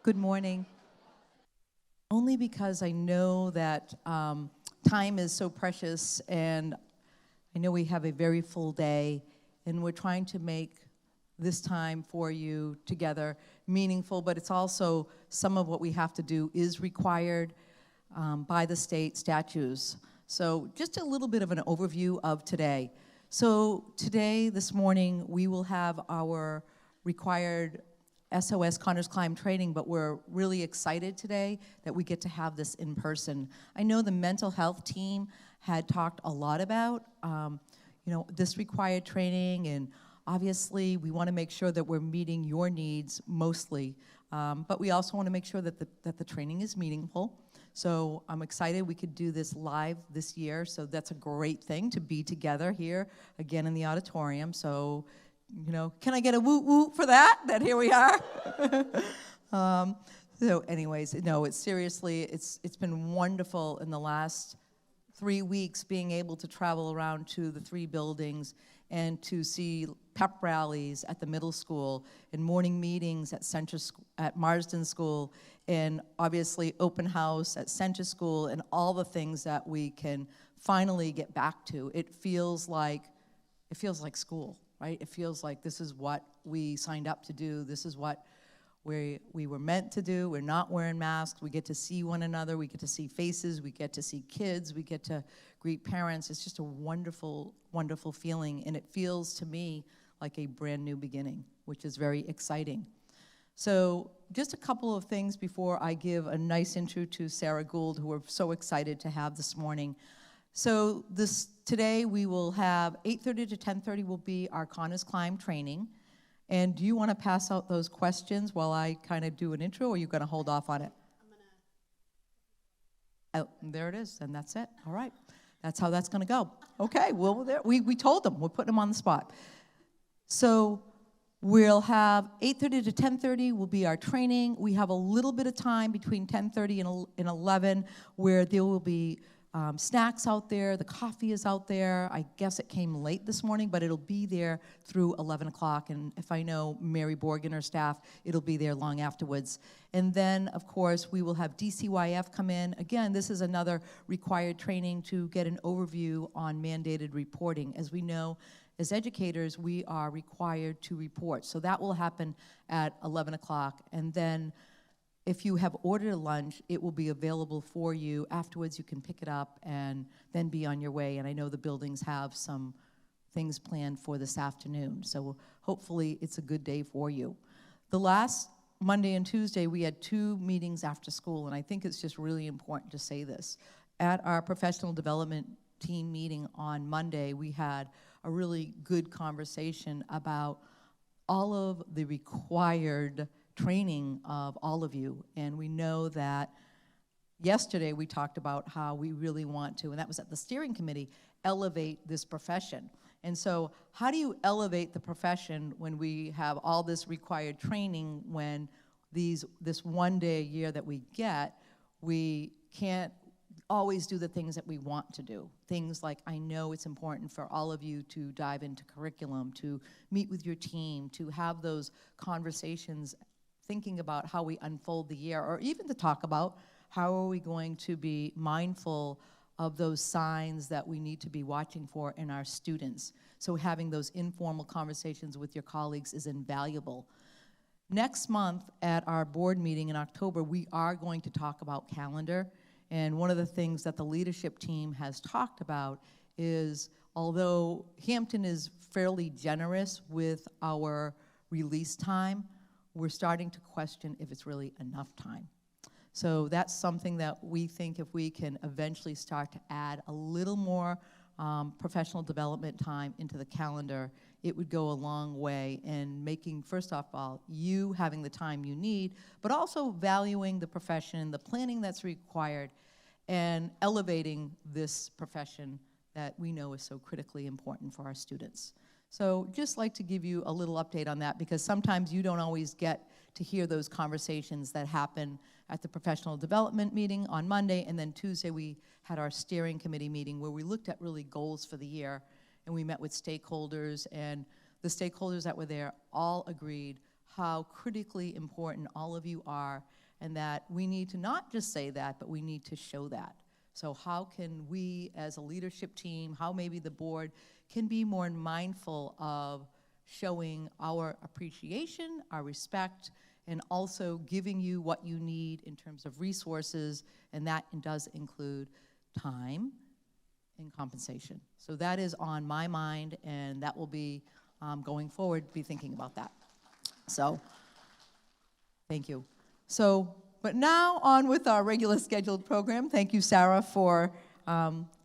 Good morning. Only because I know that time is so precious, and I know we have a very full day, and we're trying to make this time for you together meaningful, but it's also some of what we have to do is required by the state statutes. So just a little bit of an overview of today. So today, this morning, we will have our required SOS Connors Climb training, but we're really excited today that we get to have this in person. I know the mental health team had talked a lot about this required training, and obviously we want to make sure that we're meeting your needs mostly, but we also want to make sure that the training is meaningful. So I'm excited we could do this live this year, so that's a great thing to be together here again in the auditorium. So can I get a woot woot for that here we are? So anyways, no, it's been wonderful in the last 3 weeks being able to travel around to the 3 buildings and to see pep rallies at the middle school and morning meetings at Marsden School, and obviously open house at Center School, and all the things that we can finally get back to. It feels like school. Right? It feels like this is what we signed up to do. This is what we were meant to do. We're not wearing masks. We get to see one another. We get to see faces. We get to see kids. We get to greet parents. It's just a wonderful, wonderful feeling. And it feels to me like a brand new beginning, which is very exciting. So just a couple of things before I give a nice intro to Sarah Gould, who we're so excited to have this morning. So today we will have 8:30 to 10:30 will be our Connors Climb training. And do you want to pass out those questions while I kind of do an intro, or are you going to hold off on it? Oh, there it is, and that's it. All right. That's how that's going to go. Okay, well, we told them. We're putting them on the spot. So we'll have 8:30 to 10:30 will be our training. We have a little bit of time between 10:30 and 11 where there will be snacks out there. The coffee is out there. I guess it came late this morning, but it'll be there through 11 o'clock. And if I know Mary Borg and her staff, it'll be there long afterwards. And then, of course, we will have DCYF come in. Again, this is another required training to get an overview on mandated reporting. As we know, as educators, we are required to report. So that will happen at 11 o'clock. And then if you have ordered a lunch, it will be available for you. Afterwards, you can pick it up and then be on your way. And I know the buildings have some things planned for this afternoon. So hopefully it's a good day for you. The last Monday and Tuesday, we had 2 meetings after school, and I think it's just really important to say this. At our professional development team meeting on Monday, we had a really good conversation about all of the required training of all of you. And we know that yesterday we talked about how we really want to, and that was at the steering committee, elevate this profession. And so how do you elevate the profession when we have all this required training, when this one day a year that we get, we can't always do the things that we want to do. Things like, I know it's important for all of you to dive into curriculum, to meet with your team, to have those conversations thinking about how we unfold the year, or even to talk about how are we going to be mindful of those signs that we need to be watching for in our students. So having those informal conversations with your colleagues is invaluable. Next month at our board meeting in October, we are going to talk about calendar. And one of the things that the leadership team has talked about is, although Hampton is fairly generous with our release time, we're starting to question if it's really enough time. So that's something that we think if we can eventually start to add a little more professional development time into the calendar, it would go a long way in making, first of all, you having the time you need, but also valuing the profession, the planning that's required, and elevating this profession that we know is so critically important for our students. So just like to give you a little update on that, because sometimes you don't always get to hear those conversations that happen at the professional development meeting on Monday, and then Tuesday we had our steering committee meeting where we looked at really goals for the year, and we met with stakeholders, and the stakeholders that were there all agreed how critically important all of you are, and that we need to not just say that, but we need to show that. So how can we as a leadership team, how maybe the board can be more mindful of showing our appreciation, our respect, and also giving you what you need in terms of resources, and that does include time and compensation. So that is on my mind, and that will be, going forward, be thinking about that. So, thank you. So, but now on with our regular scheduled program. Thank you, Sarah, for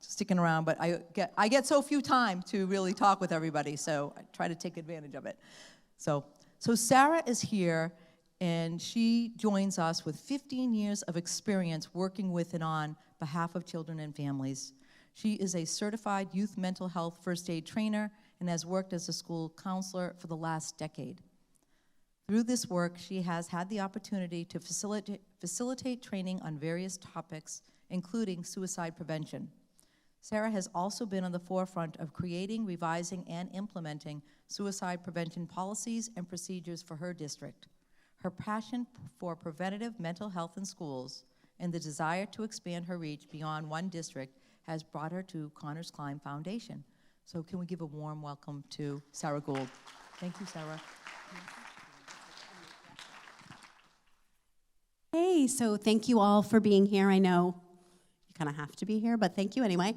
sticking around, but I get so few time to really talk with everybody, so I try to take advantage of it. So Sarah is here, and she joins us with 15 years of experience working with and on behalf of children and families. She is a certified youth mental health first aid trainer and has worked as a school counselor for the last decade. Through this work, she has had the opportunity to facilitate training on various topics, including suicide prevention. Sarah has also been on the forefront of creating, revising, and implementing suicide prevention policies and procedures for her district. Her passion for preventative mental health in schools and the desire to expand her reach beyond one district has brought her to Connors Cline Foundation. So can we give a warm welcome to Sarah Gould? Thank you, Sarah. Hey, so thank you all for being here. I know you kind of have to be here, but thank you anyway.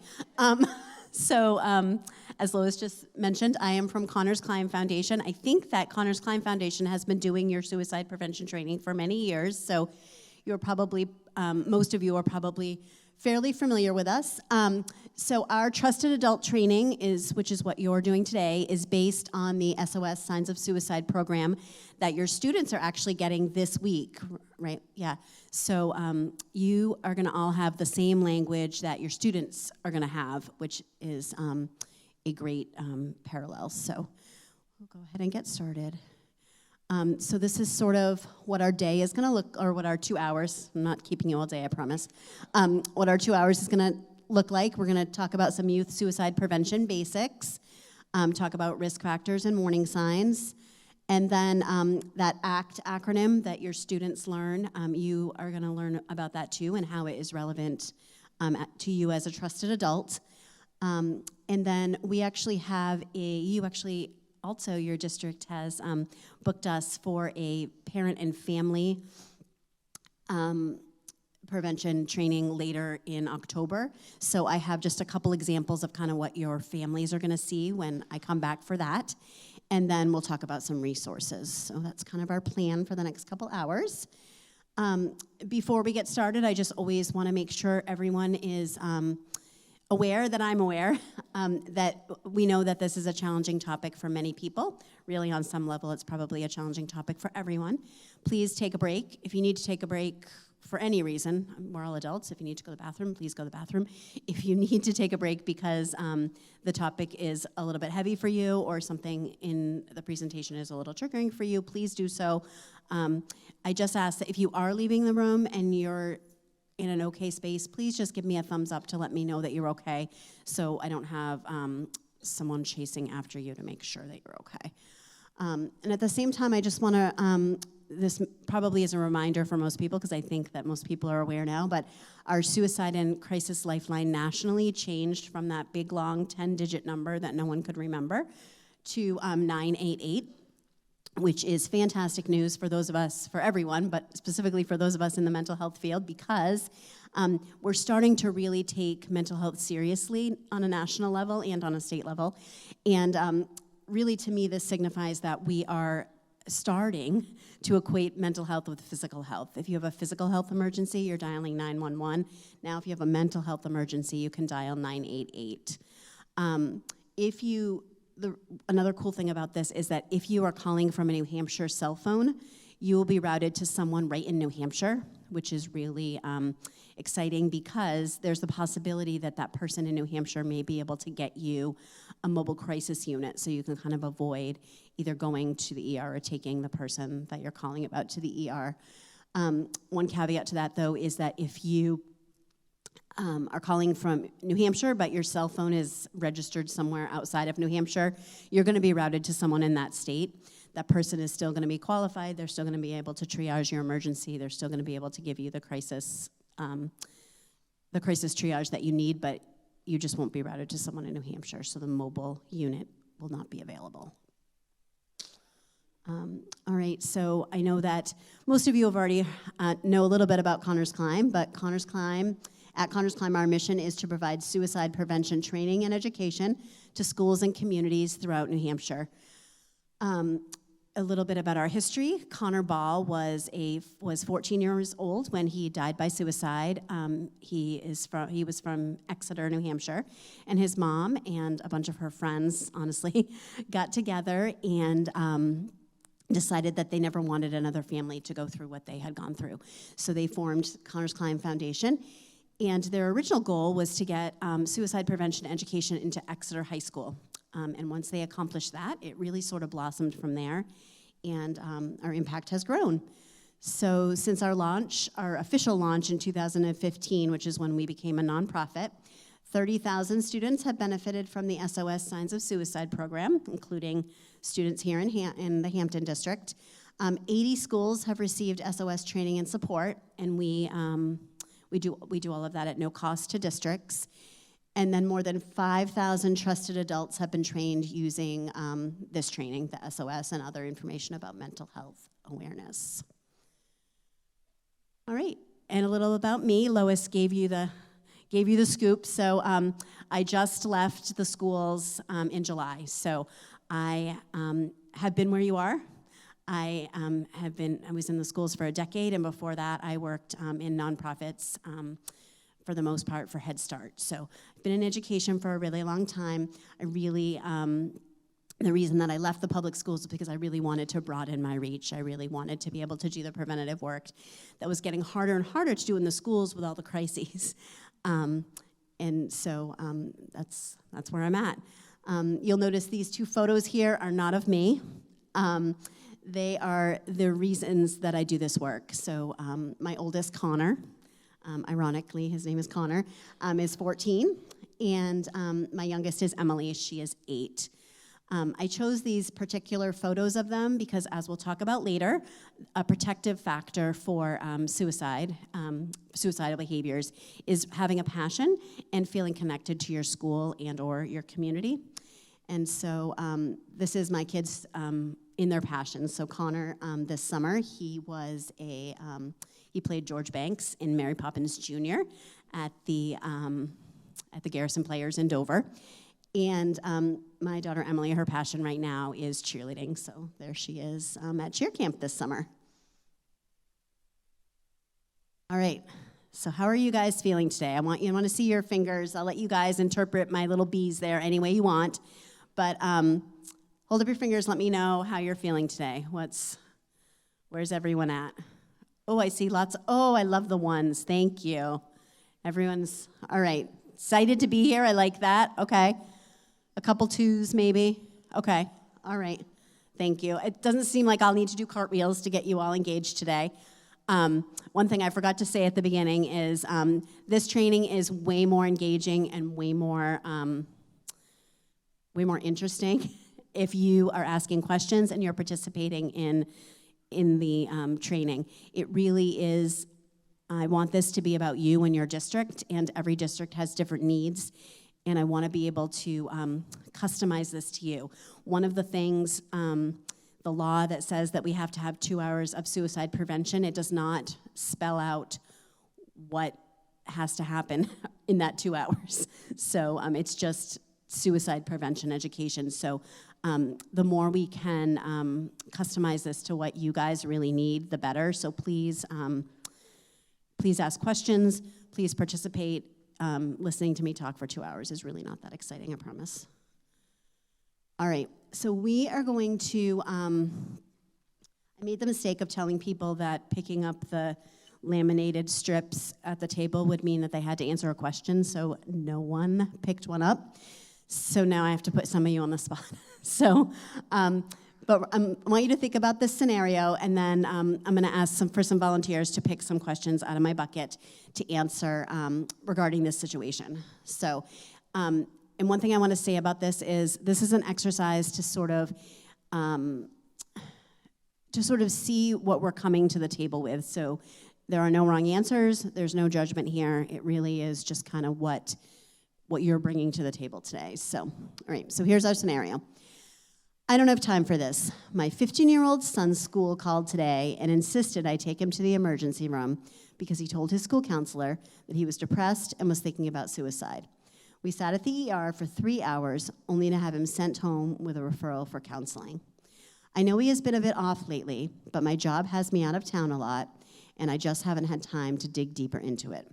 As Lois just mentioned, I am from Connors Cline Foundation. I think that Connors Cline Foundation has been doing your suicide prevention training for many years, so you're probably, most of you are probably fairly familiar with us. So our Trusted Adult Training, which is what you're doing today, is based on the SOS Signs of Suicide program that your students are actually getting this week, right? Yeah. So you are going to all have the same language that your students are going to have, which is a great parallel. So we'll go ahead and get started. So this is sort of what our day is going to look, or what our 2 hours, I'm not keeping you all day, I promise, what our 2 hours is going to look like. We're going to talk about some youth suicide prevention basics, talk about risk factors and warning signs, and then that ACT acronym that your students learn, you are going to learn about that too and how it is relevant to you as a trusted adult. And then we actually have also, your district has booked us for a parent and family prevention training later in October. So I have just a couple examples of kind of what your families are going to see when I come back for that. And then we'll talk about some resources. So that's kind of our plan for the next couple hours. Before we get started, I just always want to make sure everyone is aware that I'm aware that we know that this is a challenging topic for many people. Really, on some level, it's probably a challenging topic for everyone. Please take a break. If you need to take a break for any reason, we're all adults. If you need to go to the bathroom, please go to the bathroom. If you need to take a break because the topic is a little bit heavy for you or something in the presentation is a little triggering for you, please do so. I just ask that if you are leaving the room and you're in an okay space, please just give me a thumbs up to let me know that you're okay, so I don't have someone chasing after you to make sure that you're okay. And at the same time, I just want to, this probably is a reminder for most people, because I think that most people are aware now, but our Suicide and Crisis Lifeline nationally changed from that big, long 10-digit number that no one could remember to 988. Which is fantastic news for those of us, for everyone, but specifically for those of us in the mental health field, because we're starting to really take mental health seriously on a national level and on a state level. And really, to me, this signifies that we are starting to equate mental health with physical health. If you have a physical health emergency, you're dialing 911. Now, if you have a mental health emergency, you can dial 988. Another cool thing about this is that if you are calling from a New Hampshire cell phone, you will be routed to someone right in New Hampshire, which is really exciting, because there's the possibility that that person in New Hampshire may be able to get you a mobile crisis unit, so you can kind of avoid either going to the ER or taking the person that you're calling about to the ER. One caveat to that, though, is that if you are calling from New Hampshire, but your cell phone is registered somewhere outside of New Hampshire, you're going to be routed to someone in that state. that person is still going to be qualified. They're still going to be able to triage your emergency. They're still going to be able to give you the crisis triage that you need, but you just won't be routed to someone in New Hampshire, so the mobile unit will not be available. All right, so I know that most of you have already know a little bit about Connors Climb, but at Connors Climb, our mission is to provide suicide prevention training and education to schools and communities throughout New Hampshire. A little bit about our history. Connor Ball was 14 years old when he died by suicide. He was from Exeter, New Hampshire, and his mom and a bunch of her friends, honestly, got together and decided that they never wanted another family to go through what they had gone through. So they formed Connors Climb Foundation, and their original goal was to get suicide prevention education into Exeter High School. And once they accomplished that, it really sort of blossomed from there, and our impact has grown. So since our official launch in 2015, which is when we became a nonprofit, 30,000 students have benefited from the SOS Signs of Suicide program, including students here in the Hampton district. 80 schools have received SOS training and support, and we do all of that at no cost to districts. And then more than 5,000 trusted adults have been trained using this training, the SOS, and other information about mental health awareness. All right, and a little about me. Lois gave you the scoop. So I just left the schools in July. So I have been where you are. I was in the schools for a decade, and before that I worked in nonprofits for the most part for Head Start. So I've been in education for a really long time. The reason that I left the public schools is because I really wanted to broaden my reach. I really wanted to be able to do the preventative work that was getting harder and harder to do in the schools with all the crises. And so that's where I'm at. You'll notice these two photos here are not of me. They are the reasons that I do this work. So my oldest, Connor, ironically, his name is Connor, is 14, and my youngest is Emily. She is 8. I chose these particular photos of them because, as we'll talk about later, a protective factor for suicidal behaviors is having a passion and feeling connected to your school and or your community. And so this is my kids in their passions. So Connor, this summer, he played George Banks in Mary Poppins Jr. at the Garrison Players in Dover. And my daughter Emily, her passion right now is cheerleading. So there she is at cheer camp this summer. All right. So how are you guys feeling today? I want to see your fingers. I'll let you guys interpret my little bees there any way you want. But hold up your fingers. Let me know how you're feeling today. Where's everyone at? Oh, I see lots. Oh, I love the ones. Thank you. Everyone's, all right. Excited to be here. I like that. Okay. A couple 2s maybe. Okay. All right. Thank you. It doesn't seem like I'll need to do cartwheels to get you all engaged today. One thing I forgot to say at the beginning is this training is way more engaging and way more interesting if you are asking questions and you're participating in the training. It really is. I want this to be about you and your district, and every district has different needs, and I want to be able to customize this to you. One of the things, the law that says that we have to have 2 hours of suicide prevention, it does not spell out what has to happen in that 2 hours. So it's just suicide prevention education. So the more we can customize this to what you guys really need, the better. So please ask questions. Please participate. Listening to me talk for 2 hours is really not that exciting, I promise. All right, so we are going to, I made the mistake of telling people that picking up the laminated strips at the table would mean that they had to answer a question, so no one picked one up. So now I have to put some of you on the spot. So, but I want you to think about this scenario, and then I'm going to ask for some volunteers to pick some questions out of my bucket to answer regarding this situation. So, and one thing I want to say about this is an exercise to sort of to sort of see what we're coming to the table with. So there are no wrong answers. There's no judgment here. It really is just kind of what you're bringing to the table today. So, all right, so here's our scenario. I don't have time for this. My 15-year-old son's school called today and insisted I take him to the emergency room because he told his school counselor that he was depressed and was thinking about suicide. We sat at the ER for 3 hours, only to have him sent home with a referral for counseling. I know he has been a bit off lately, but my job has me out of town a lot, and I just haven't had time to dig deeper into it.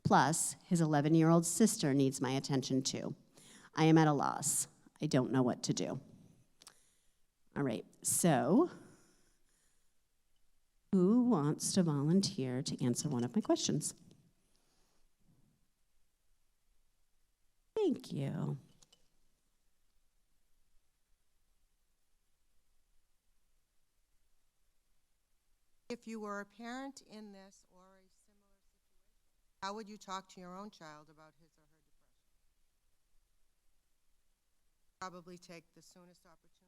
Plus, his 11-year-old sister needs my attention too. I am at a loss. I don't know what to do. All right, so who wants to volunteer to answer one of my questions? Thank you. If you were a parent in this or a similar situation, how would you talk to your own child about his or her depression? Probably take the soonest opportunity.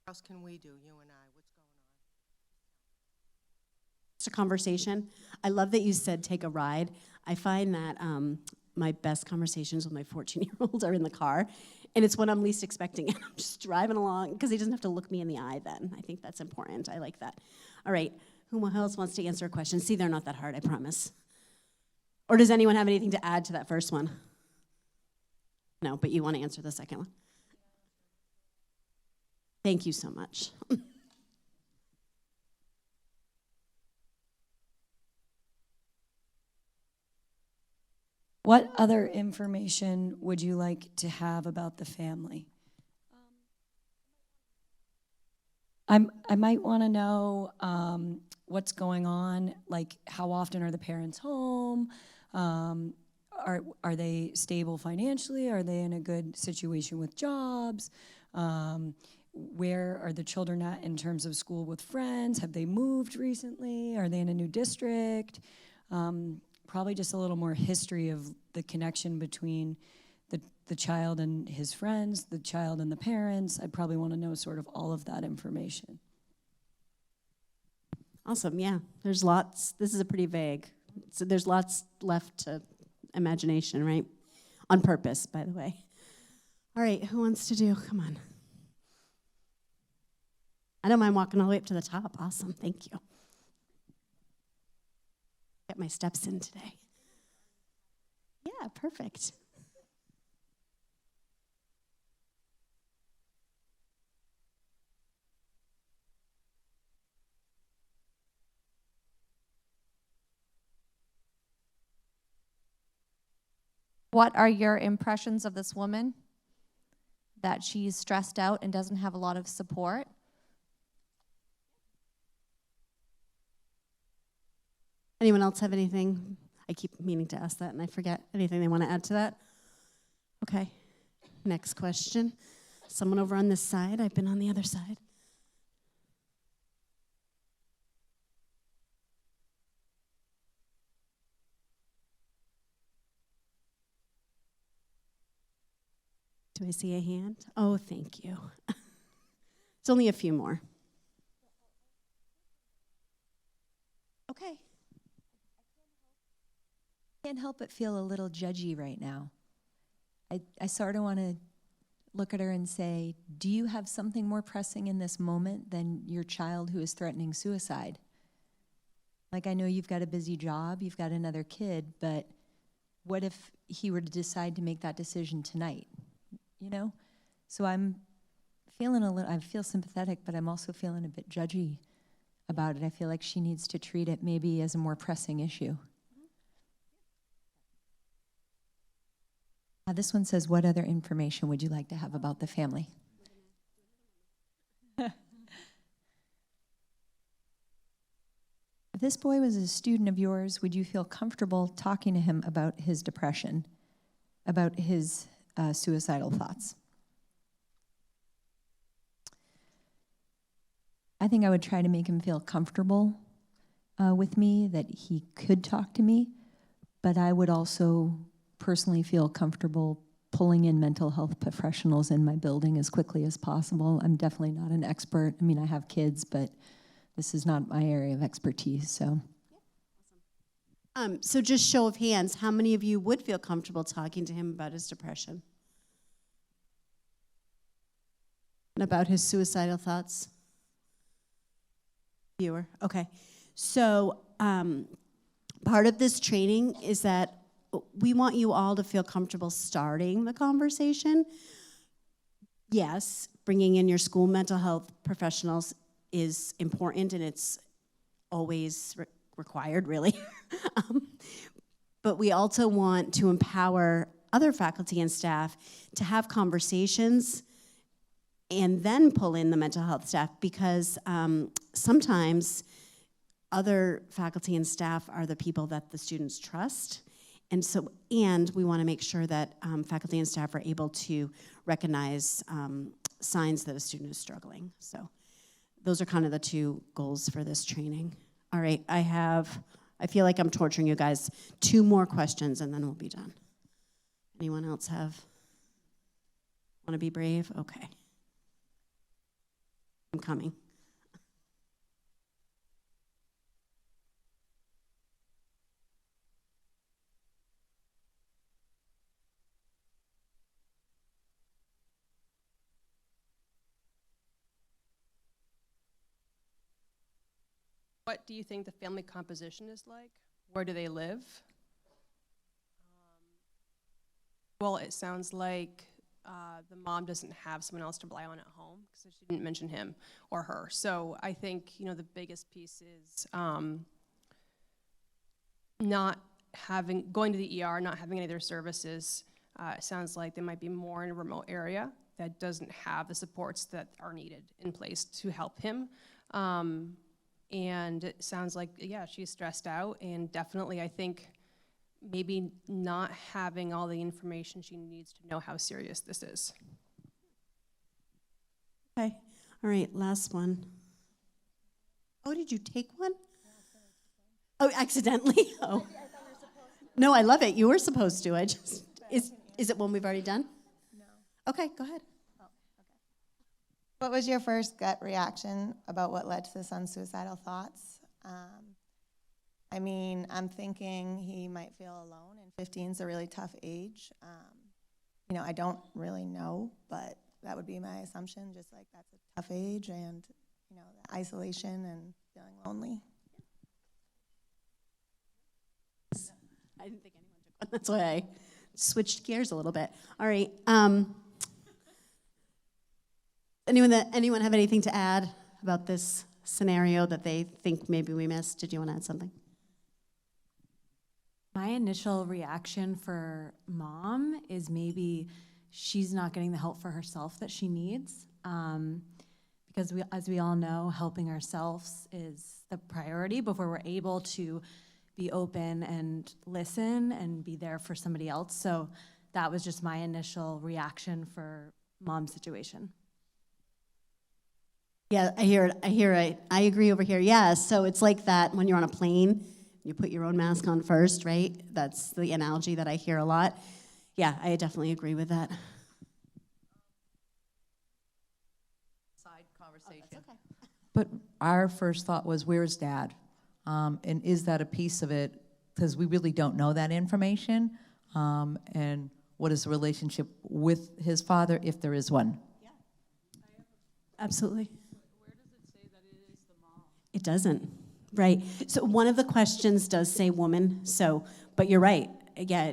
What else can we do, you and I? What's going on? Just a conversation. I love that you said take a ride. I find that my best conversations with my 14-year-old are in the car, and it's when I'm least expecting it. I'm just driving along because he doesn't have to look me in the eye then. I think that's important. I like that. All right, who else wants to answer a question? See, they're not that hard, I promise. Or does anyone have anything to add to that first one? No, but you want to answer the second one? Thank you so much. What other information would you like to have about the family? I might want to know what's going on, like how often are the parents home? Are they stable financially? Are they in a good situation with jobs? Where are the children at in terms of school with friends? Have they moved recently? Are they in a new district? Probably just a little more history of the connection between the child and his friends, the child and the parents. I'd probably want to know sort of all of that information. Awesome, yeah. There's lots. This is a pretty vague. So there's lots left to imagination, right? On purpose, by the way. All right, who wants to do? Come on. I don't mind walking all the way up to the top. Awesome, thank you. Get my steps in today. Yeah, perfect. What are your impressions of this woman? That she's stressed out and doesn't have a lot of support? Anyone else have anything? I keep meaning to ask that and I forget. Anything they want to add to that? Okay. Next question. Someone over on this side. I've been on the other side. Do I see a hand? Oh, thank you. It's only a few more. Okay. I can't help but feel a little judgy right now. I sort of want to look at her and say, do you have something more pressing in this moment than your child who is threatening suicide? Like, I know you've got a busy job, you've got another kid, but what if he were to decide to make that decision tonight? You know? So I'm feeling I feel sympathetic, but I'm also feeling a bit judgy about it. I feel like she needs to treat it maybe as a more pressing issue. This one says, what other information would you like to have about the family? If this boy was a student of yours, would you feel comfortable talking to him about his depression, about his suicidal thoughts? I think I would try to make him feel comfortable with me, that he could talk to me, but I would also personally feel comfortable pulling in mental health professionals in my building as quickly as possible. I'm definitely not an expert. I mean, I have kids, but this is not my area of expertise, so. So just show of hands, how many of you would feel comfortable talking to him about his depression? And about his suicidal thoughts? Fewer, okay. So part of this training is that we want you all to feel comfortable starting the conversation. Yes, bringing in your school mental health professionals is important, and it's always required, really. But we also want to empower other faculty and staff to have conversations and then pull in the mental health staff, because sometimes other faculty and staff are the people that the students trust. And we want to make sure that faculty and staff are able to recognize signs that a student is struggling. So those are kind of the two goals for this training. All right, I feel like I'm torturing you guys. 2 more questions and then we'll be done. Anyone else want to be brave? Okay. I'm coming. What do you think the family composition is like? Where do they live? Well, it sounds like the mom doesn't have someone else to rely on at home, because she didn't mention him or her. So I think, the biggest piece is going to the ER, not having any of their services. It sounds like they might be more in a remote area that doesn't have the supports that are needed in place to help him. And it sounds like, yeah, she's stressed out, and definitely I think maybe not having all the information she needs to know how serious this is. Okay, all right, last one. Oh, did you take one? Oh, accidentally? Oh. No, I love it. You were supposed to. Is it one we've already done? No. Okay, go ahead. What was your first gut reaction about what led to the son's suicidal thoughts? I mean, I'm thinking he might feel alone, and 15 is a really tough age. I don't really know, but that would be my assumption, just like that's a tough age, and, the isolation and feeling lonely. I didn't think anyone took one. That's why I switched gears a little bit. All right. Anyone have anything to add about this scenario that they think maybe we missed? Did you want to add something? My initial reaction for mom is maybe she's not getting the help for herself that she needs. Because as we all know, helping ourselves is the priority before we're able to be open and listen and be there for somebody else. So that was just my initial reaction for mom's situation. Yeah, I hear it. I agree over here. Yeah, so it's like that when you're on a plane, you put your own mask on first, right? That's the analogy that I hear a lot. Yeah, I definitely agree with that. Side conversation. Oh, okay. But our first thought was, where's Dad? And is that a piece of it? Because we really don't know that information. And what is the relationship with his father, if there is one? Yeah. Absolutely. Where does it say that it is the mom? It doesn't, right? So one of the questions does say woman, but you're right. Yeah,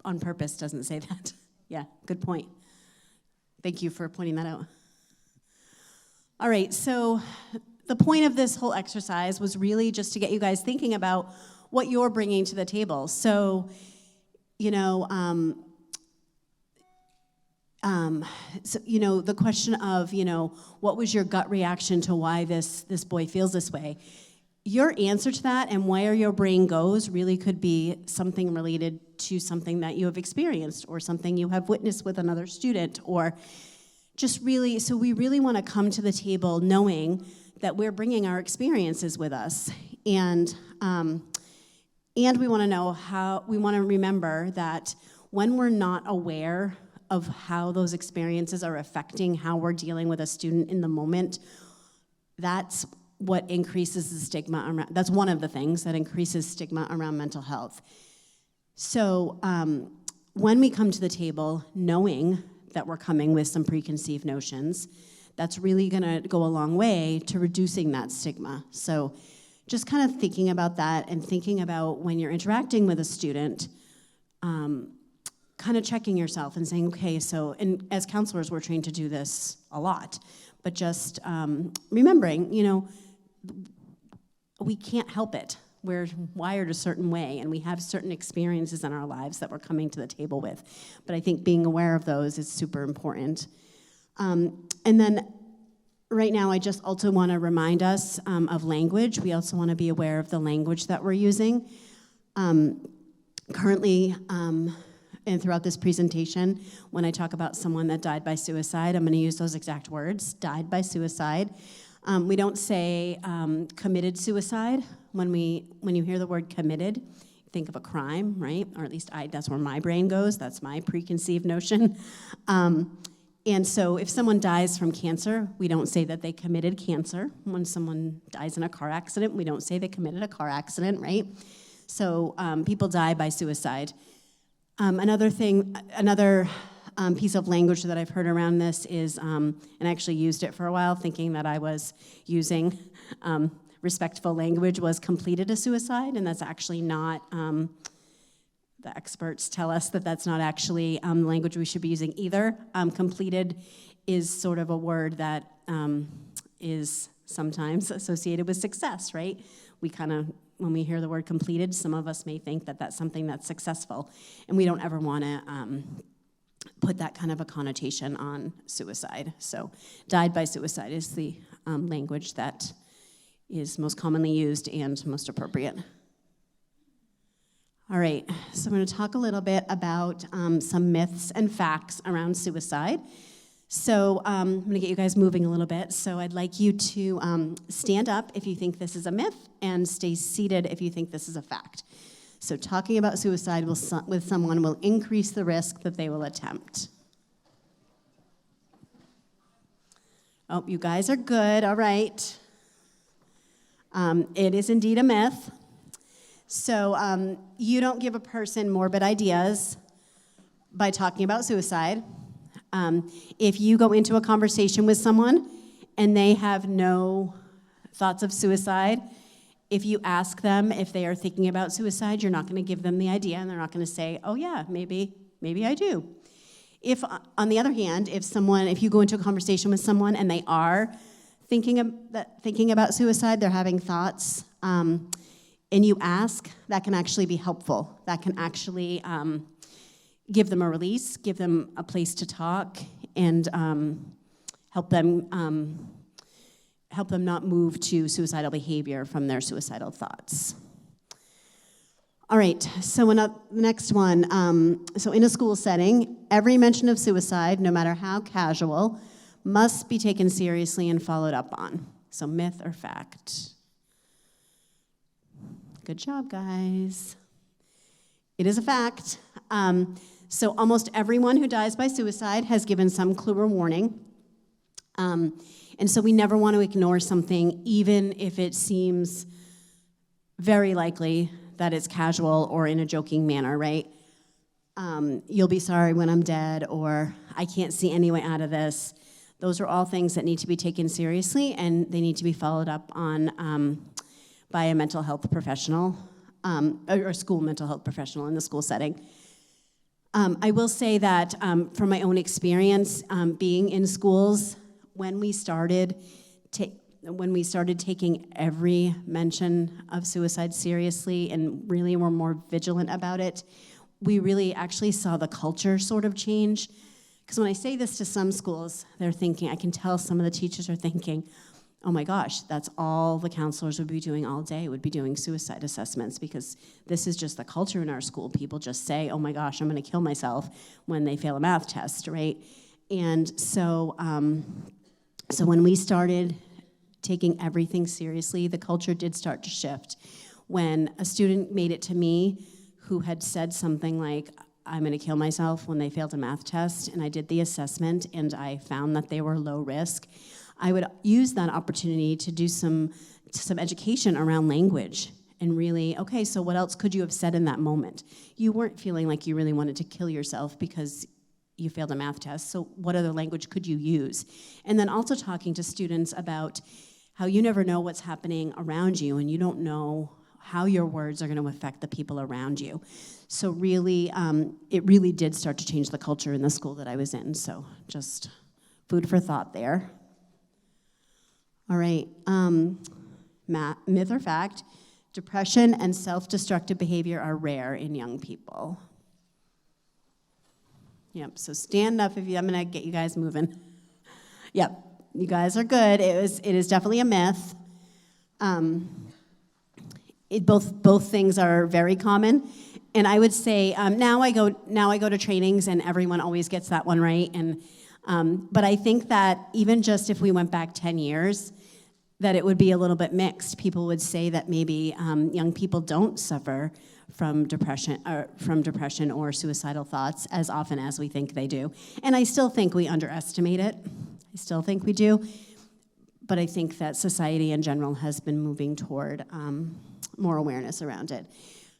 on purpose doesn't say that. Yeah, good point. Thank you for pointing that out. All right, so the point of this whole exercise was really just to get you guys thinking about what you're bringing to the table. So, the question of, what was your gut reaction to why this boy feels this way? Your answer to that and where your brain goes really could be something related to something that you have experienced or something you have witnessed with another student, or just really, so we really want to come to the table knowing that we're bringing our experiences with us. And we want to know how, we want to remember that when we're not aware of how those experiences are affecting how we're dealing with a student in the moment, that's what increases the stigma around, that's one of the things that increases stigma around mental health. So when we come to the table knowing that we're coming with some preconceived notions, that's really gonna go a long way to reducing that stigma. So just kind of thinking about that and thinking about when you're interacting with a student, kind of checking yourself and saying, okay, so, and as counselors, we're trained to do this a lot, but just remembering, you know, we can't help it. We're wired a certain way, and we have certain experiences in our lives that we're coming to the table with. But I think being aware of those is super important. And then right now, I just also want to remind us of language. We also want to be aware of the language that we're using. Currently, and throughout this presentation, when I talk about someone that died by suicide, I'm going to use those exact words, died by suicide. We don't say committed suicide. When you hear the word committed, think of a crime, right? Or at least that's where my brain goes. That's my preconceived notion. And so if someone dies from cancer, we don't say that they committed cancer. When someone dies in a car accident, we don't say they committed a car accident, right? So people die by suicide. Another piece of language that I've heard around this is, and I actually used it for a while thinking that I was using respectful language, was completed a suicide, and that's actually not, the experts tell us that that's not actually language we should be using either. Completed is sort of a word that is sometimes associated with success, right? We kind of, when we hear the word completed, some of us may think that that's something that's successful, and we don't ever want to put that kind of a connotation on suicide. So died by suicide is the language that is most commonly used and most appropriate. All right, so I'm going to talk a little bit about some myths and facts around suicide. So I'm going to get you guys moving a little bit. So I'd like you to stand up if you think this is a myth and stay seated if you think this is a fact. So talking about suicide with someone will increase the risk that they will attempt. Oh, you guys are good, all right. It is indeed a myth. So you don't give a person morbid ideas by talking about suicide. If you go into a conversation with someone and they have no thoughts of suicide, if you ask them if they are thinking about suicide, you're not going to give them the idea, and they're not going to say, oh yeah, maybe I do. If, on the other hand, if you go into a conversation with someone and they are thinking about suicide, they're having thoughts, and you ask, that can actually be helpful. That can actually give them a release, give them a place to talk, and help them not move to suicidal behavior from their suicidal thoughts. All right, so the next one. So in a school setting, every mention of suicide, no matter how casual, must be taken seriously and followed up on. So myth or fact? Good job, guys. It is a fact. So almost everyone who dies by suicide has given some clue or warning. And so we never want to ignore something, even if it seems very likely that it's casual or in a joking manner, right? You'll be sorry when I'm dead, or I can't see any way out of this. Those are all things that need to be taken seriously, and they need to be followed up on by a mental health professional, or a school mental health professional in the school setting. I will say that from my own experience being in schools, when we started taking every mention of suicide seriously and really were more vigilant about it, we really actually saw the culture sort of change. Because when I say this to some schools, they're thinking, I can tell some of the teachers are thinking, oh my gosh, that's all the counselors would be doing all day, would be doing suicide assessments, because this is just the culture in our school. People just say, oh my gosh, I'm going to kill myself when they fail a math test, right? And so, so when we started taking everything seriously, the culture did start to shift. When a student made it to me who had said something like, I'm gonna kill myself when they failed a math test, and I did the assessment and I found that they were low risk, I would use that opportunity to do some education around language and really, okay, so what else could you have said in that moment? You weren't feeling like you really wanted to kill yourself because you failed a math test, so what other language could you use? And then also talking to students about how you never know what's happening around you and you don't know how your words are going to affect the people around you. So really, it really did start to change the culture in the school that I was in. So just food for thought there. All right, myth or fact, depression and self-destructive behavior are rare in young people. Yep, so stand up if you, I'm gonna get you guys moving. Yep, you guys are good. It is definitely a myth. Both things are very common. And I would say now I go to trainings and everyone always gets that one right. And but I think that even just if we went back 10 years, that it would be a little bit mixed. People would say that maybe young people don't suffer from depression or suicidal thoughts as often as we think they do. And I still think we underestimate it. I still think we do. But I think that society in general has been moving toward more awareness around it.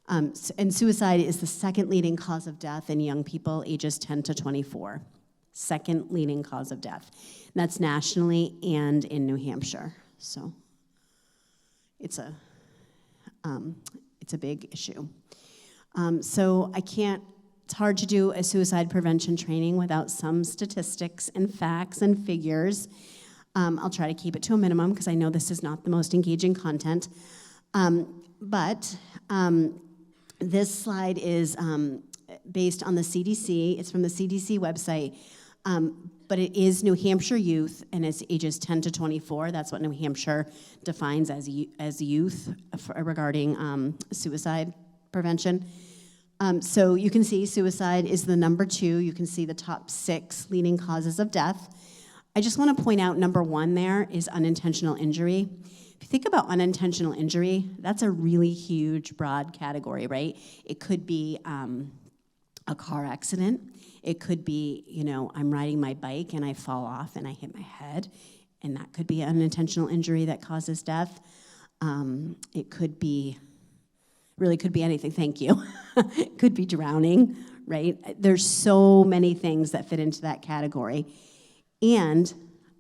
And suicide is the second leading cause of death in young people ages 10 to 24. Second leading cause of death. And that's nationally and in New Hampshire. So it's a big issue. So it's hard to do a suicide prevention training without some statistics and facts and figures. I'll try to keep it to a minimum because I know this is not the most engaging content. But this slide is based on the CDC. It's from the CDC website. But it is New Hampshire youth, and it's ages 10 to 24. That's what New Hampshire defines as youth regarding suicide prevention. So you can see suicide is the number 2. You can see the top 6 leading causes of death. I just want to point out number 1 there is unintentional injury. If you think about unintentional injury, that's a really huge, broad category, right? It could be a car accident. It could be, I'm riding my bike and I fall off and I hit my head, and that could be an unintentional injury that causes death. It could be, really could be anything, thank you. It could be drowning, right? There's so many things that fit into that category. And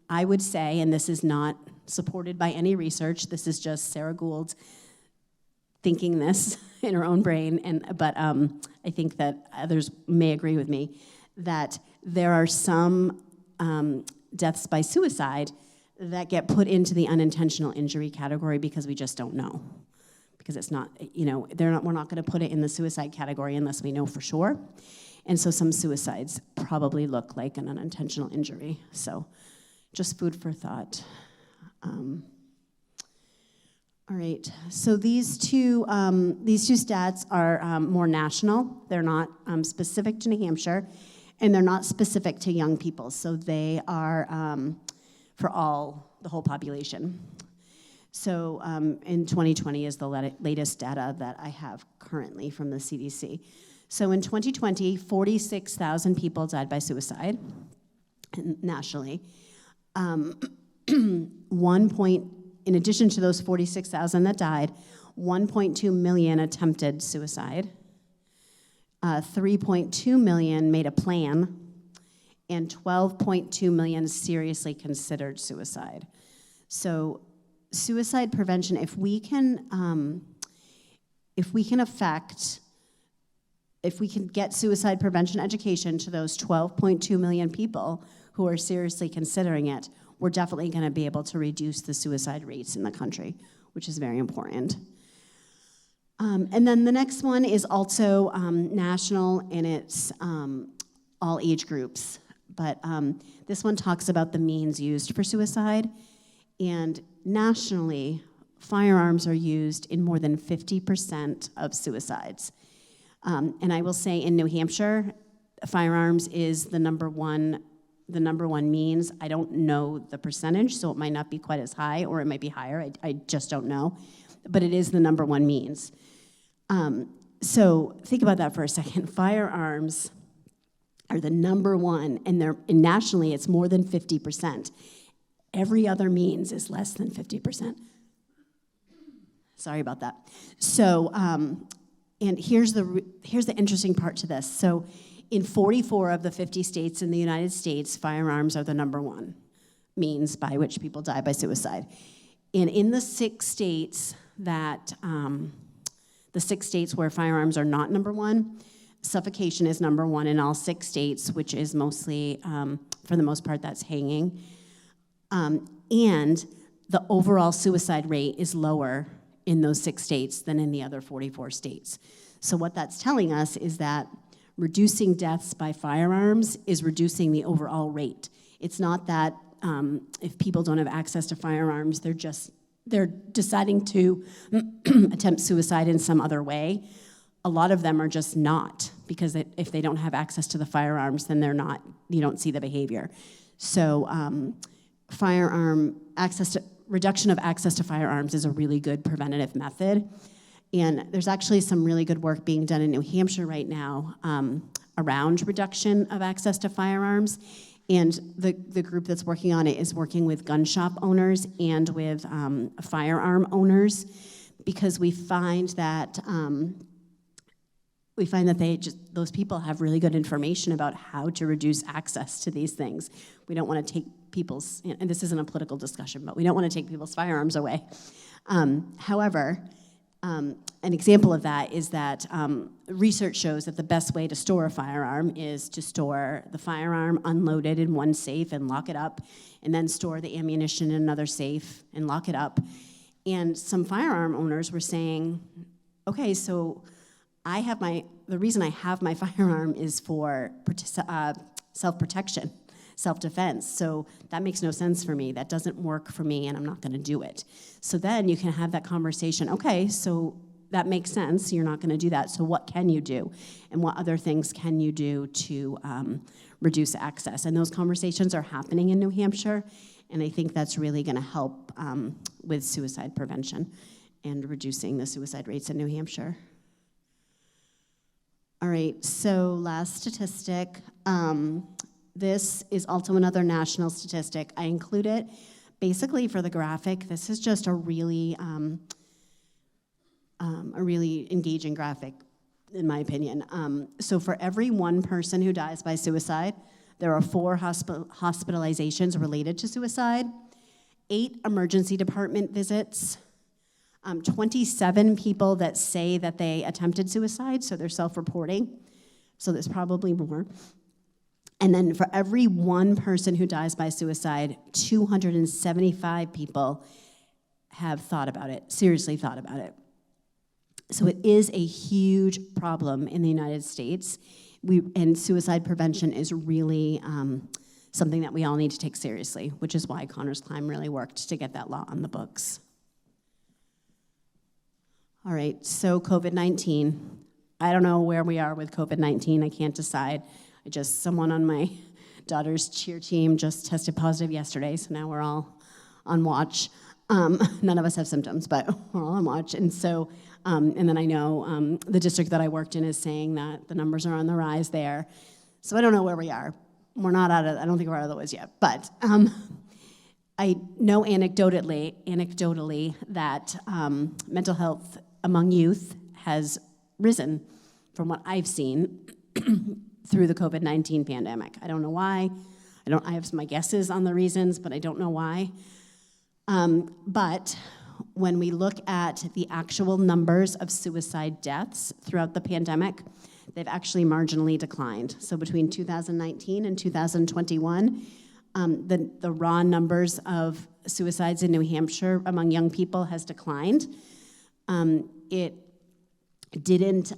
I would say, and this is not supported by any research, this is just Sarah Gould thinking this in her own brain, but I think that others may agree with me, that there are some deaths by suicide that get put into the unintentional injury category because we just don't know. Because it's not, we're not going to put it in the suicide category unless we know for sure. And so some suicides probably look like an unintentional injury. So just food for thought. All right, so these two stats are more national. They're not specific to New Hampshire, and they're not specific to young people. So they are for the whole population. So in 2020 is the latest data that I have currently from the CDC. So in 2020, 46,000 people died by suicide nationally. In addition to those 46,000 that died, 1.2 million attempted suicide, 3.2 million made a plan, and 12.2 million seriously considered suicide. So suicide prevention, if we can get suicide prevention education to those 12.2 million people who are seriously considering it, we're definitely going to be able to reduce the suicide rates in the country, which is very important. And then the next one is also national, and it's all age groups. But this one talks about the means used for suicide. And nationally, firearms are used in more than 50% of suicides. And I will say in New Hampshire, firearms is the number 1 the number one means. I don't know the percentage, so it might not be quite as high, or it might be higher. I just don't know. But it is the number one means. So think about that for a second. Firearms are the number one, and nationally it's more than 50%. Every other means is less than 50%. Sorry about that. So, and here's the interesting part to this. So, in 44 of the 50 states in the United States, firearms are the number one means by which people die by suicide. And in the 6 states that, the 6 states where firearms are not number one, suffocation is number one in all 6 states, which is mostly, for the most part, that's hanging. And the overall suicide rate is lower in those 6 states than in the other 44 states. So what that's telling us is that reducing deaths by firearms is reducing the overall rate. It's not that if people don't have access to firearms, they're deciding to attempt suicide in some other way. A lot of them are just not, because if they don't have access to the firearms, then you don't see the behavior. So reduction of access to firearms is a really good preventative method. And there's actually some really good work being done in New Hampshire right now around reduction of access to firearms. And the group that's working on it is working with gun shop owners and with firearm owners, because we find that those people have really good information about how to reduce access to these things. We don't want to take people's, and this isn't a political discussion, but we don't want to take people's firearms away. However, an example of that is that research shows that the best way to store a firearm is to store the firearm unloaded in one safe and lock it up, and then store the ammunition in another safe and lock it up. And some firearm owners were saying, okay, so the reason I have my firearm is for self-protection, self-defense. So that makes no sense for me. That doesn't work for me, and I'm not going to do it. So then you can have that conversation. Okay, so that makes sense. You're not going to do that. So what can you do? And what other things can you do to reduce access? And those conversations are happening in New Hampshire, and I think that's really going to help with suicide prevention and reducing the suicide rates in New Hampshire. All right, so last statistic. This is also another national statistic. I include it basically for the graphic. This is just a really engaging graphic, in my opinion. So for every 1 person who dies by suicide, there are 4 hospitalizations related to suicide, 8 emergency department visits, 27 people that say that they attempted suicide, so they're self-reporting. So there's probably more. And then for every 1 person who dies by suicide, 275 people have thought about it, seriously thought about it. So it is a huge problem in the United States, and suicide prevention is really something that we all need to take seriously, which is why Connor's Climb really worked to get that law on the books. All right, so COVID-19. I don't know where we are with COVID-19. I can't decide. Someone on my daughter's cheer team just tested positive yesterday, so now we're all on watch. None of us have symptoms, but we're all on watch. And so, and then I know the district that I worked in is saying that the numbers are on the rise there. So I don't know where we are. I don't think we're out of the woods yet. But I know anecdotally that mental health among youth has risen from what I've seen through the COVID-19 pandemic. I don't know why. I have my guesses on the reasons, but I don't know why. But when we look at the actual numbers of suicide deaths throughout the pandemic, they've actually marginally declined. So between 2019 and 2021, the raw numbers of suicides in New Hampshire among young people has declined. It didn't,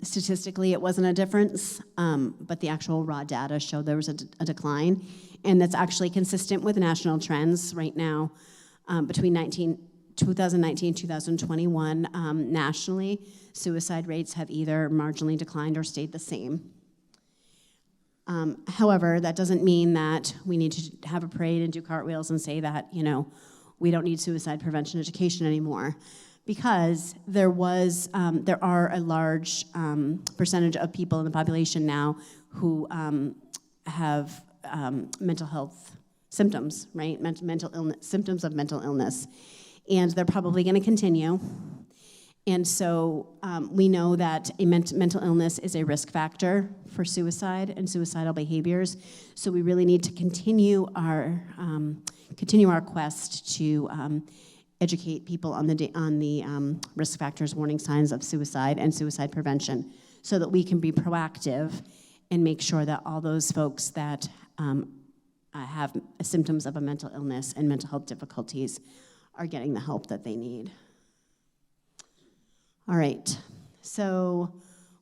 statistically, it wasn't a difference, but the actual raw data showed there was a decline, and that's actually consistent with national trends right now. Between 2019 and 2021, nationally, suicide rates have either marginally declined or stayed the same. However, that doesn't mean that we need to have a parade and do cartwheels and say that, we don't need suicide prevention education anymore, because there are a large percentage of people in the population now who have mental health symptoms, right? Mental illness, symptoms of mental illness, and they're probably going to continue. And so we know that a mental illness is a risk factor for suicide and suicidal behaviors. So we really need to continue our quest to educate people on the risk factors, warning signs of suicide, and suicide prevention, so that we can be proactive and make sure that all those folks that have symptoms of a mental illness and mental health difficulties are getting the help that they need. All right, so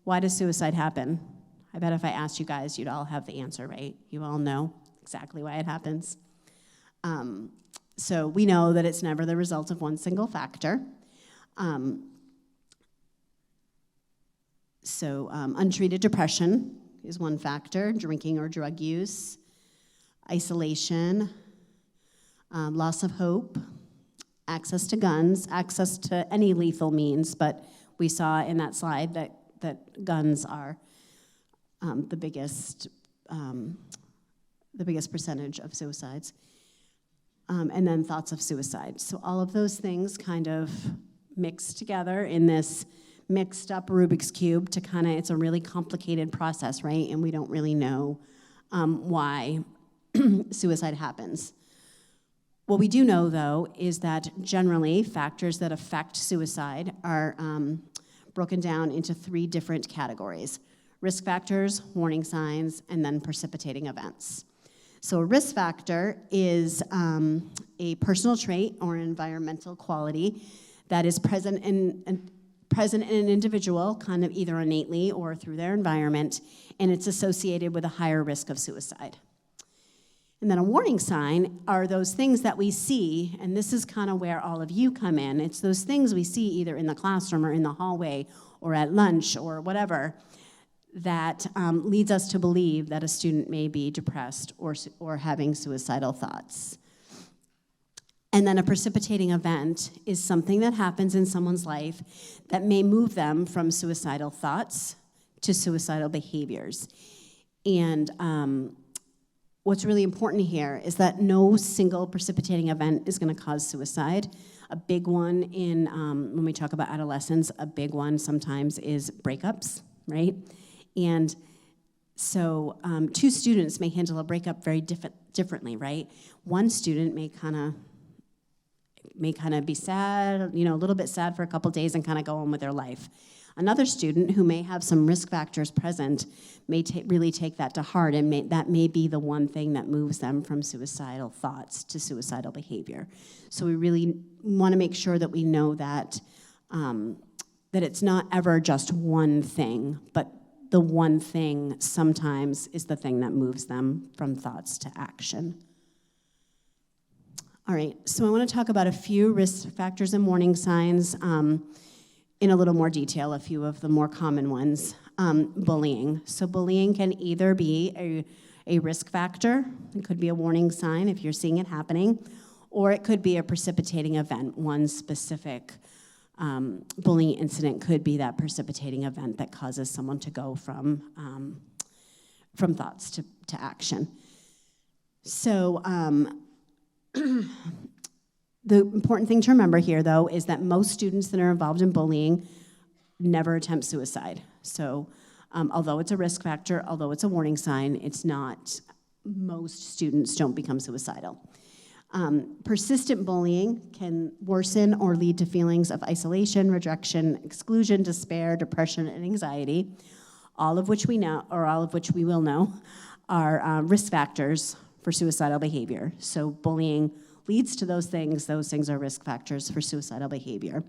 why does suicide happen? I bet if I asked you guys, you'd all have the answer, right? You all know exactly why it happens. So we know that it's never the result of one single factor. Untreated depression is one factor, drinking or drug use, isolation, loss of hope, access to guns, access to any lethal means, but we saw in that slide that guns are the biggest percentage of suicides, and then thoughts of suicide. So all of those things kind of mixed together in this mixed up Rubik's Cube it's a really complicated process, right? And we don't really know why suicide happens. What we do know, though, is that generally factors that affect suicide are broken down into 3 different categories: risk factors, warning signs, and then precipitating events. So a risk factor is a personal trait or environmental quality that is present in an individual, kind of either innately or through their environment, and it's associated with a higher risk of suicide. And then a warning sign are those things that we see, and this is kind of where all of you come in. It's those things we see either in the classroom or in the hallway or at lunch or whatever that leads us to believe that a student may be depressed or having suicidal thoughts. And then a precipitating event is something that happens in someone's life that may move them from suicidal thoughts to suicidal behaviors. And what's really important here is that no single precipitating event is going to cause suicide. A big one when we talk about adolescence, a big one sometimes is breakups, right? And so 2 students may handle a breakup very differently, right? One student may kind of be sad, a little bit sad for a couple days and kind of go on with their life. Another student who may have some risk factors present may really take that to heart, and that may be the one thing that moves them from suicidal thoughts to suicidal behavior. So we really want to make sure that we know that it's not ever just one thing, but the one thing sometimes is the thing that moves them from thoughts to action. All right, so I want to talk about a few risk factors and warning signs in a little more detail, a few of the more common ones. Bullying. So bullying can either be a risk factor, it could be a warning sign if you're seeing it happening, or it could be a precipitating event. One specific bullying incident could be that precipitating event that causes someone to go from thoughts to action. So the important thing to remember here, though, is that most students that are involved in bullying never attempt suicide. So although it's a risk factor, although it's a warning sign, it's not, most students don't become suicidal. Persistent bullying can worsen or lead to feelings of isolation, rejection, exclusion, despair, depression, and anxiety, all of which we know, or all of which we will know, are risk factors for suicidal behavior. So bullying leads to those things are risk factors for suicidal behavior.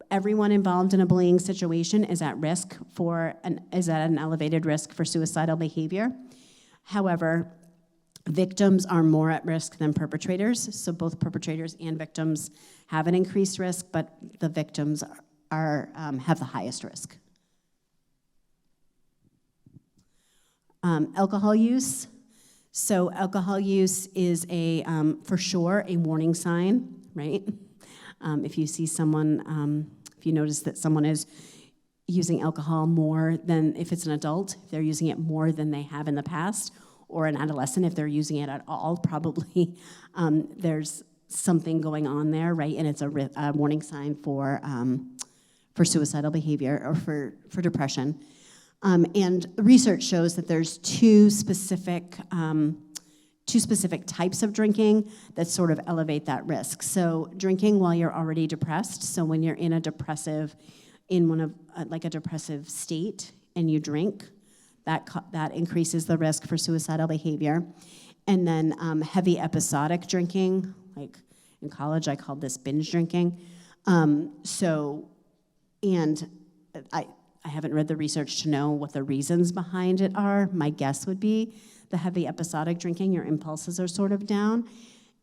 Everyone involved in a bullying situation is at an elevated risk for suicidal behavior. However, victims are more at risk than perpetrators, so both perpetrators and victims have an increased risk, but the victims have the highest risk. Alcohol use. So alcohol use is for sure a warning sign, right? If you see someone, if you notice that someone is using alcohol more than, if it's an adult, if they're using it more than they have in the past, or an adolescent, if they're using it at all, probably there's something going on there, right? And it's a warning sign for suicidal behavior or for depression. And research shows that there's two specific types of drinking that sort of elevate that risk. So drinking while you're already depressed, so when you're in a depressive state and you drink, that increases the risk for suicidal behavior. And then heavy episodic drinking, like in college I called this binge drinking. I haven't read the research to know what the reasons behind it are. My guess would be the heavy episodic drinking, your impulses are sort of down.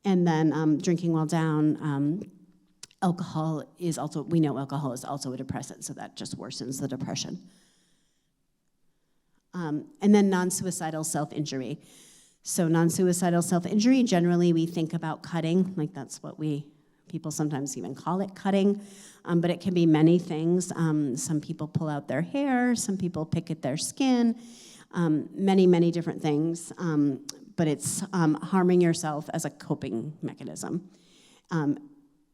And then drinking while down, alcohol is also, we know alcohol is also a depressant, so that just worsens the depression. And then non-suicidal self-injury. So non-suicidal self-injury, generally we think about cutting, like that's what people sometimes even call it cutting, but it can be many things. Some people pull out their hair, some people pick at their skin, many, many different things, but it's harming yourself as a coping mechanism.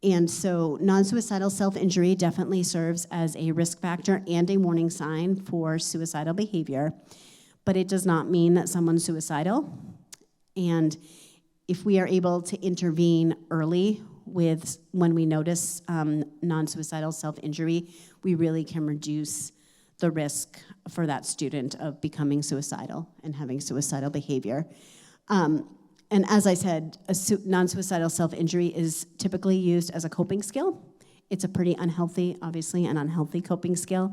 And so non-suicidal self-injury definitely serves as a risk factor and a warning sign for suicidal behavior, but it does not mean that someone's suicidal. And if we are able to intervene early when we notice non-suicidal self-injury, we really can reduce the risk for that student of becoming suicidal and having suicidal behavior. And as I said, non-suicidal self-injury is typically used as a coping skill. It's a pretty unhealthy, obviously, an unhealthy coping skill.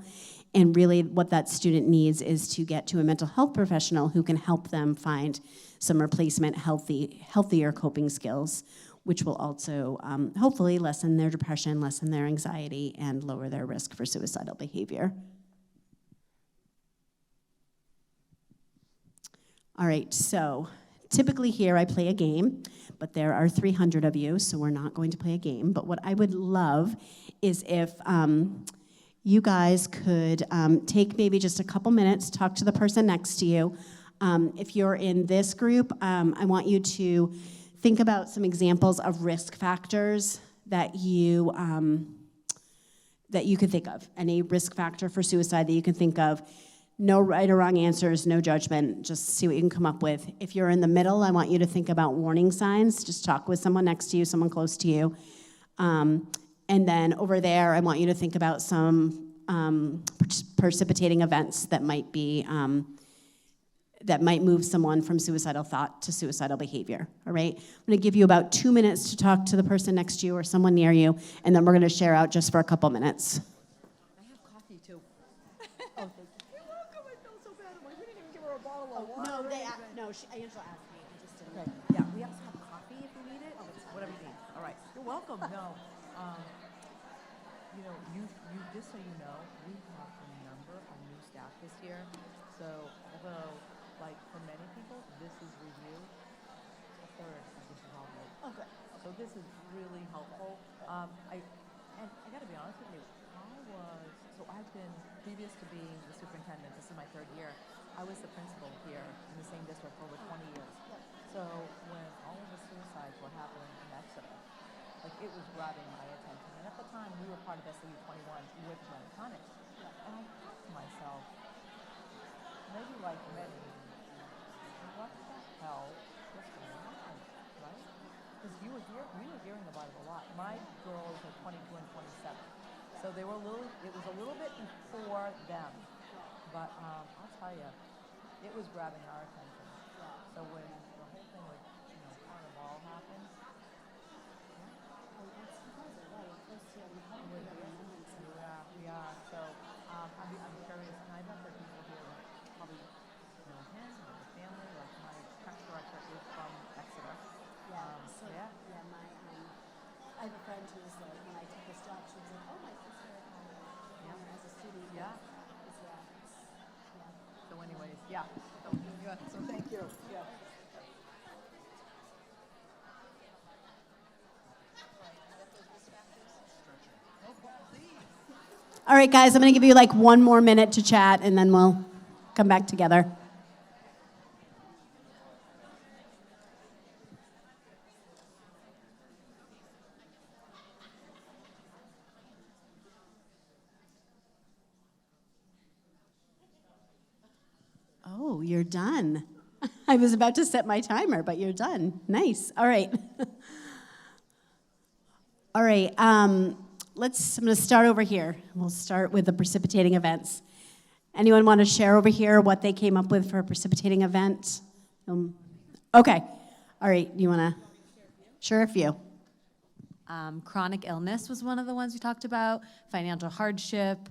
And really what that student needs is to get to a mental health professional who can help them find some replacement healthier coping skills, which will also hopefully lessen their depression, lessen their anxiety, and lower their risk for suicidal behavior. All right, so typically here I play a game, but there are 300 of you, so we're not going to play a game. But what I would love is if you guys could take maybe just a couple minutes, talk to the person next to you. If you're in this group, I want you to think about some examples of risk factors that you could think of. Any risk factor for suicide that you can think of. No right or wrong answers, no judgment, just see what you can come up with. If you're in the middle, I want you to think about warning signs. Just talk with someone next to you, someone close to you. And then over there, I want you to think about some precipitating events that might move someone from suicidal thought to suicidal behavior, all right? I'm gonna give you about 2 minutes to talk to the person next to you or someone near you, and then we're gonna share out just for a couple minutes. I have coffee too. Oh, thank you. You're welcome. I felt so bad. We didn't even give her a bottle of water. Angela asked me. I just didn't. Okay. Yeah, we also have coffee if you need it. Whatever you need. All right. You're welcome. No. You just so you know, we have a number of new staff this year. So although, like for many people, this is review, a third of this is all new. Oh, good. So this is really helpful. I got to be honest with you. I've been, previous to being the superintendent, this is my third year, I was the principal here in the same district for over 20 years. So when all of the suicides were happening in Exeter, like it was grabbing my attention. And at the time, we were part of SAU 21 with Tonic. And I thought to myself, maybe like many, what the hell was going on, right? Because we were hearing about it a lot. My girls are 22 and 27. So it was a little bit before them, but I'll tell you, it was grabbing our attention. So when the whole thing with Carnival happened, we are. So I'm curious, and I bet that people here probably know him or the family. Like my prep director is from Exeter. I have a friend who's like, when I took this job, she was like, oh, my sister as a student. So anyways, Yeah. So thank you. Yeah. All right, guys, I'm going to give you like 1 more minute to chat, and then we'll come back together. Oh, you're done. I was about to set my timer, but you're done. Nice. All right. All right. I'm going to start over here. We'll start with the precipitating events. Anyone want to share over here what they came up with for a precipitating event? Okay. All right. You want to share a few? Chronic illness was one of the ones we talked about, financial hardship,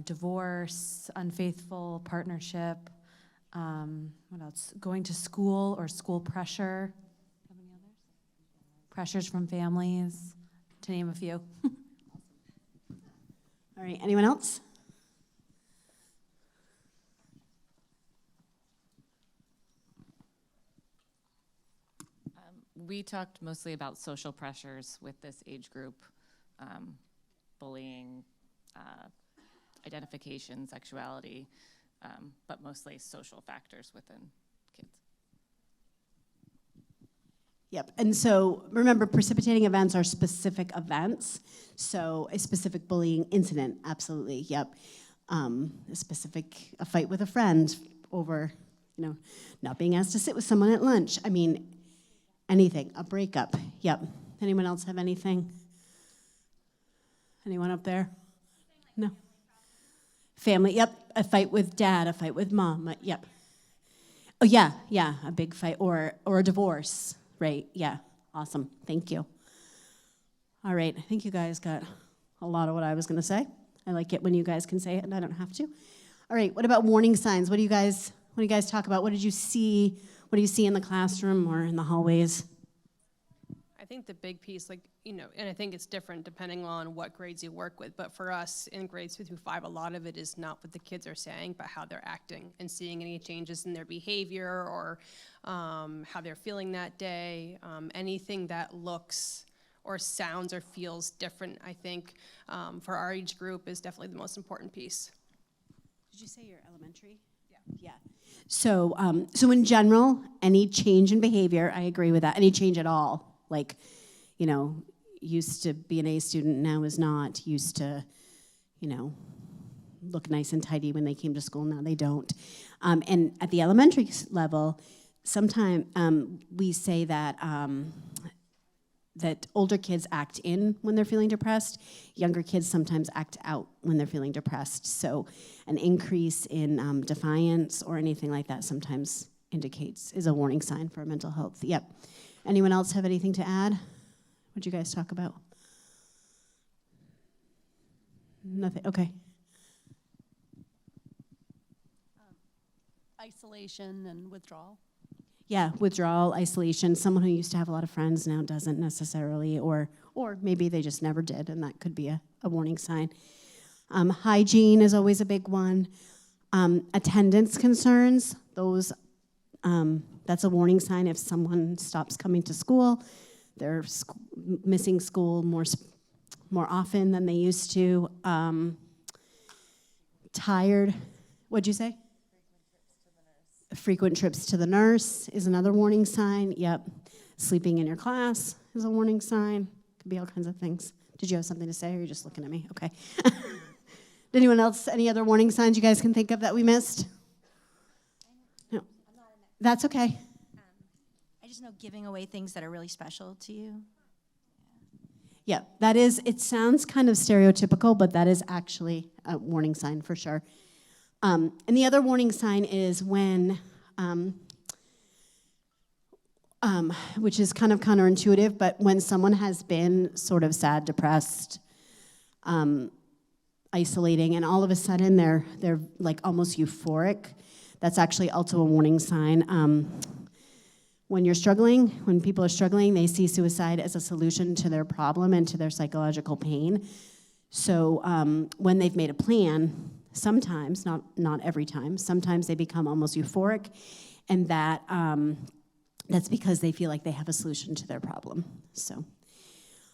divorce, unfaithful partnership, what else? Going to school or school pressure. Have any others? Pressures from families, to name a few. All right, anyone else? We talked mostly about social pressures with this age group, bullying, identification, sexuality, but mostly social factors within kids. Yep, and so remember, precipitating events are specific events. So a specific bullying incident, absolutely, yep. A fight with a friend over, not being asked to sit with someone at lunch. I mean, anything, a breakup, yep. Anyone else have anything? Anyone up there? No? Family, yep, a fight with dad, a fight with mom, yep. Oh, yeah, a big fight, or a divorce, right, yeah, awesome, thank you. All right, I think you guys got a lot of what I was gonna say. I like it when you guys can say it and I don't have to. All right, what about warning signs? What do you guys talk about? What did you see? What do you see in the classroom or in the hallways? I think the big piece, and I think it's different depending on what grades you work with, but for us in grades 2 through 5, a lot of it is not what the kids are saying, but how they're acting and seeing any changes in their behavior or how they're feeling that day. Anything that looks or sounds or feels different, I think, for our age group is definitely the most important piece. Did you say you're elementary? Yeah. So in general, any change in behavior, I agree with that. Any change at all, like, used to be an A student, now is not. Used to, look nice and tidy when they came to school, now they don't. And at the elementary level, sometimes we say that that older kids act in when they're feeling depressed. Younger kids sometimes act out when they're feeling depressed. So an increase in defiance or anything like that sometimes is a warning sign for mental health. Yep. Anyone else have anything to add? What'd you guys talk about? Nothing, okay. Isolation and withdrawal. Yeah, withdrawal, isolation. Someone who used to have a lot of friends now doesn't necessarily, or maybe they just never did, and that could be a warning sign. Hygiene is always a big one. Attendance concerns, that's a warning sign if someone stops coming to school. They're missing school more often than they used to. Tired, what'd you say? Frequent trips to the nurse is another warning sign. Yep. Sleeping in your class is a warning sign. Could be all kinds of things. Did you have something to say, or are you just looking at me? Okay. Anyone else, any other warning signs you guys can think of that we missed? No. That's okay. I just know giving away things that are really special to you. Yeah, it sounds kind of stereotypical, but that is actually a warning sign for sure. And the other warning sign is when, which is kind of counterintuitive, but when someone has been sort of sad, depressed, isolating, and all of a sudden they're like almost euphoric, that's actually also a warning sign. When people are struggling, they see suicide as a solution to their problem and to their psychological pain. So when they've made a plan, sometimes, not every time, sometimes they become almost euphoric, and that's because they feel like they have a solution to their problem. So,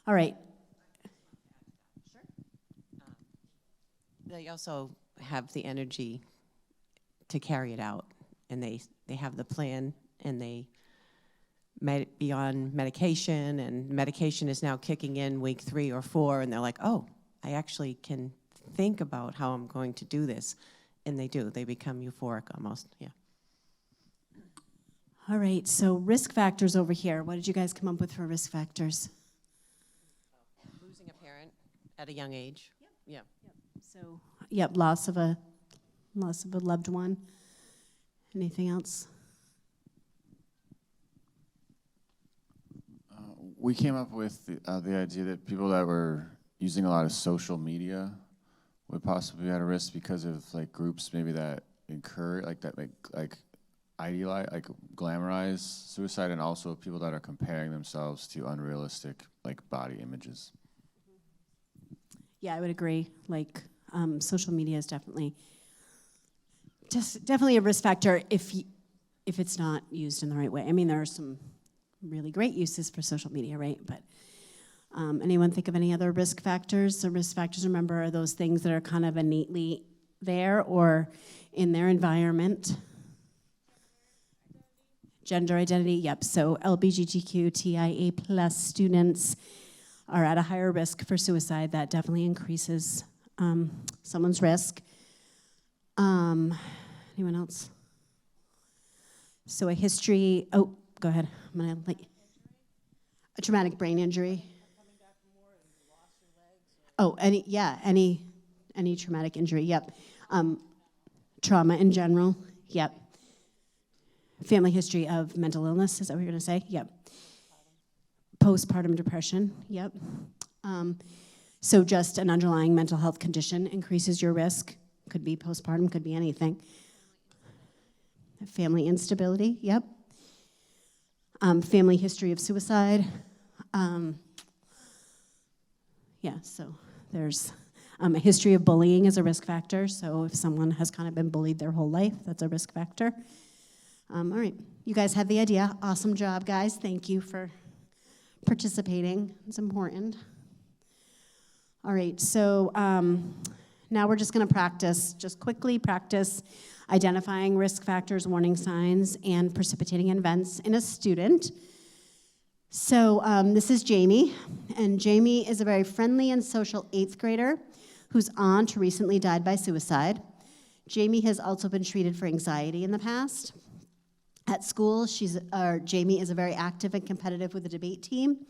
all right. They also have the energy to carry it out, and they have the plan, and they be on medication, and medication is now kicking in week 3 or 4, and they're like, oh, I actually can think about how I'm going to do this, and they do. They become euphoric almost, yeah. All right, so risk factors over here. What did you guys come up with for risk factors? Losing a parent at a young age. Yep. So, yep, loss of a loved one. Anything else? We came up with the idea that people that were using a lot of social media would possibly be at a risk because of like groups maybe that encourage, like that make like idealize, like glamorize suicide, and also people that are comparing themselves to unrealistic like body images. Yeah, I would agree. Like social media is definitely a risk factor if it's not used in the right way. I mean, there are some really great uses for social media, right? But anyone think of any other risk factors? So risk factors, remember, are those things that are kind of innately there or in their environment. Gender identity, yep. So LGBTQIA+ students are at a higher risk for suicide. That definitely increases someone's risk. Anyone else? So a history, oh, go ahead. I'm gonna let you. A traumatic brain injury. Oh, any traumatic injury, yep. Trauma in general, yep. Family history of mental illness, is that what you're gonna say? Yep. Postpartum depression, yep. So just an underlying mental health condition increases your risk. Could be postpartum, could be anything. Family instability, yep. Family history of suicide. Yeah, so there's a history of bullying is a risk factor. So if someone has kind of been bullied their whole life, that's a risk factor. All right, you guys had the idea. Awesome job, guys. Thank you for participating. It's important. All right, so now we're just gonna quickly practice identifying risk factors, warning signs, and precipitating events in a student. So this is Jamie, and Jamie is a very friendly and social 8th grader whose aunt recently died by suicide. Jamie has also been treated for anxiety in the past. At school, Jamie is a very active and competitive with the debate team.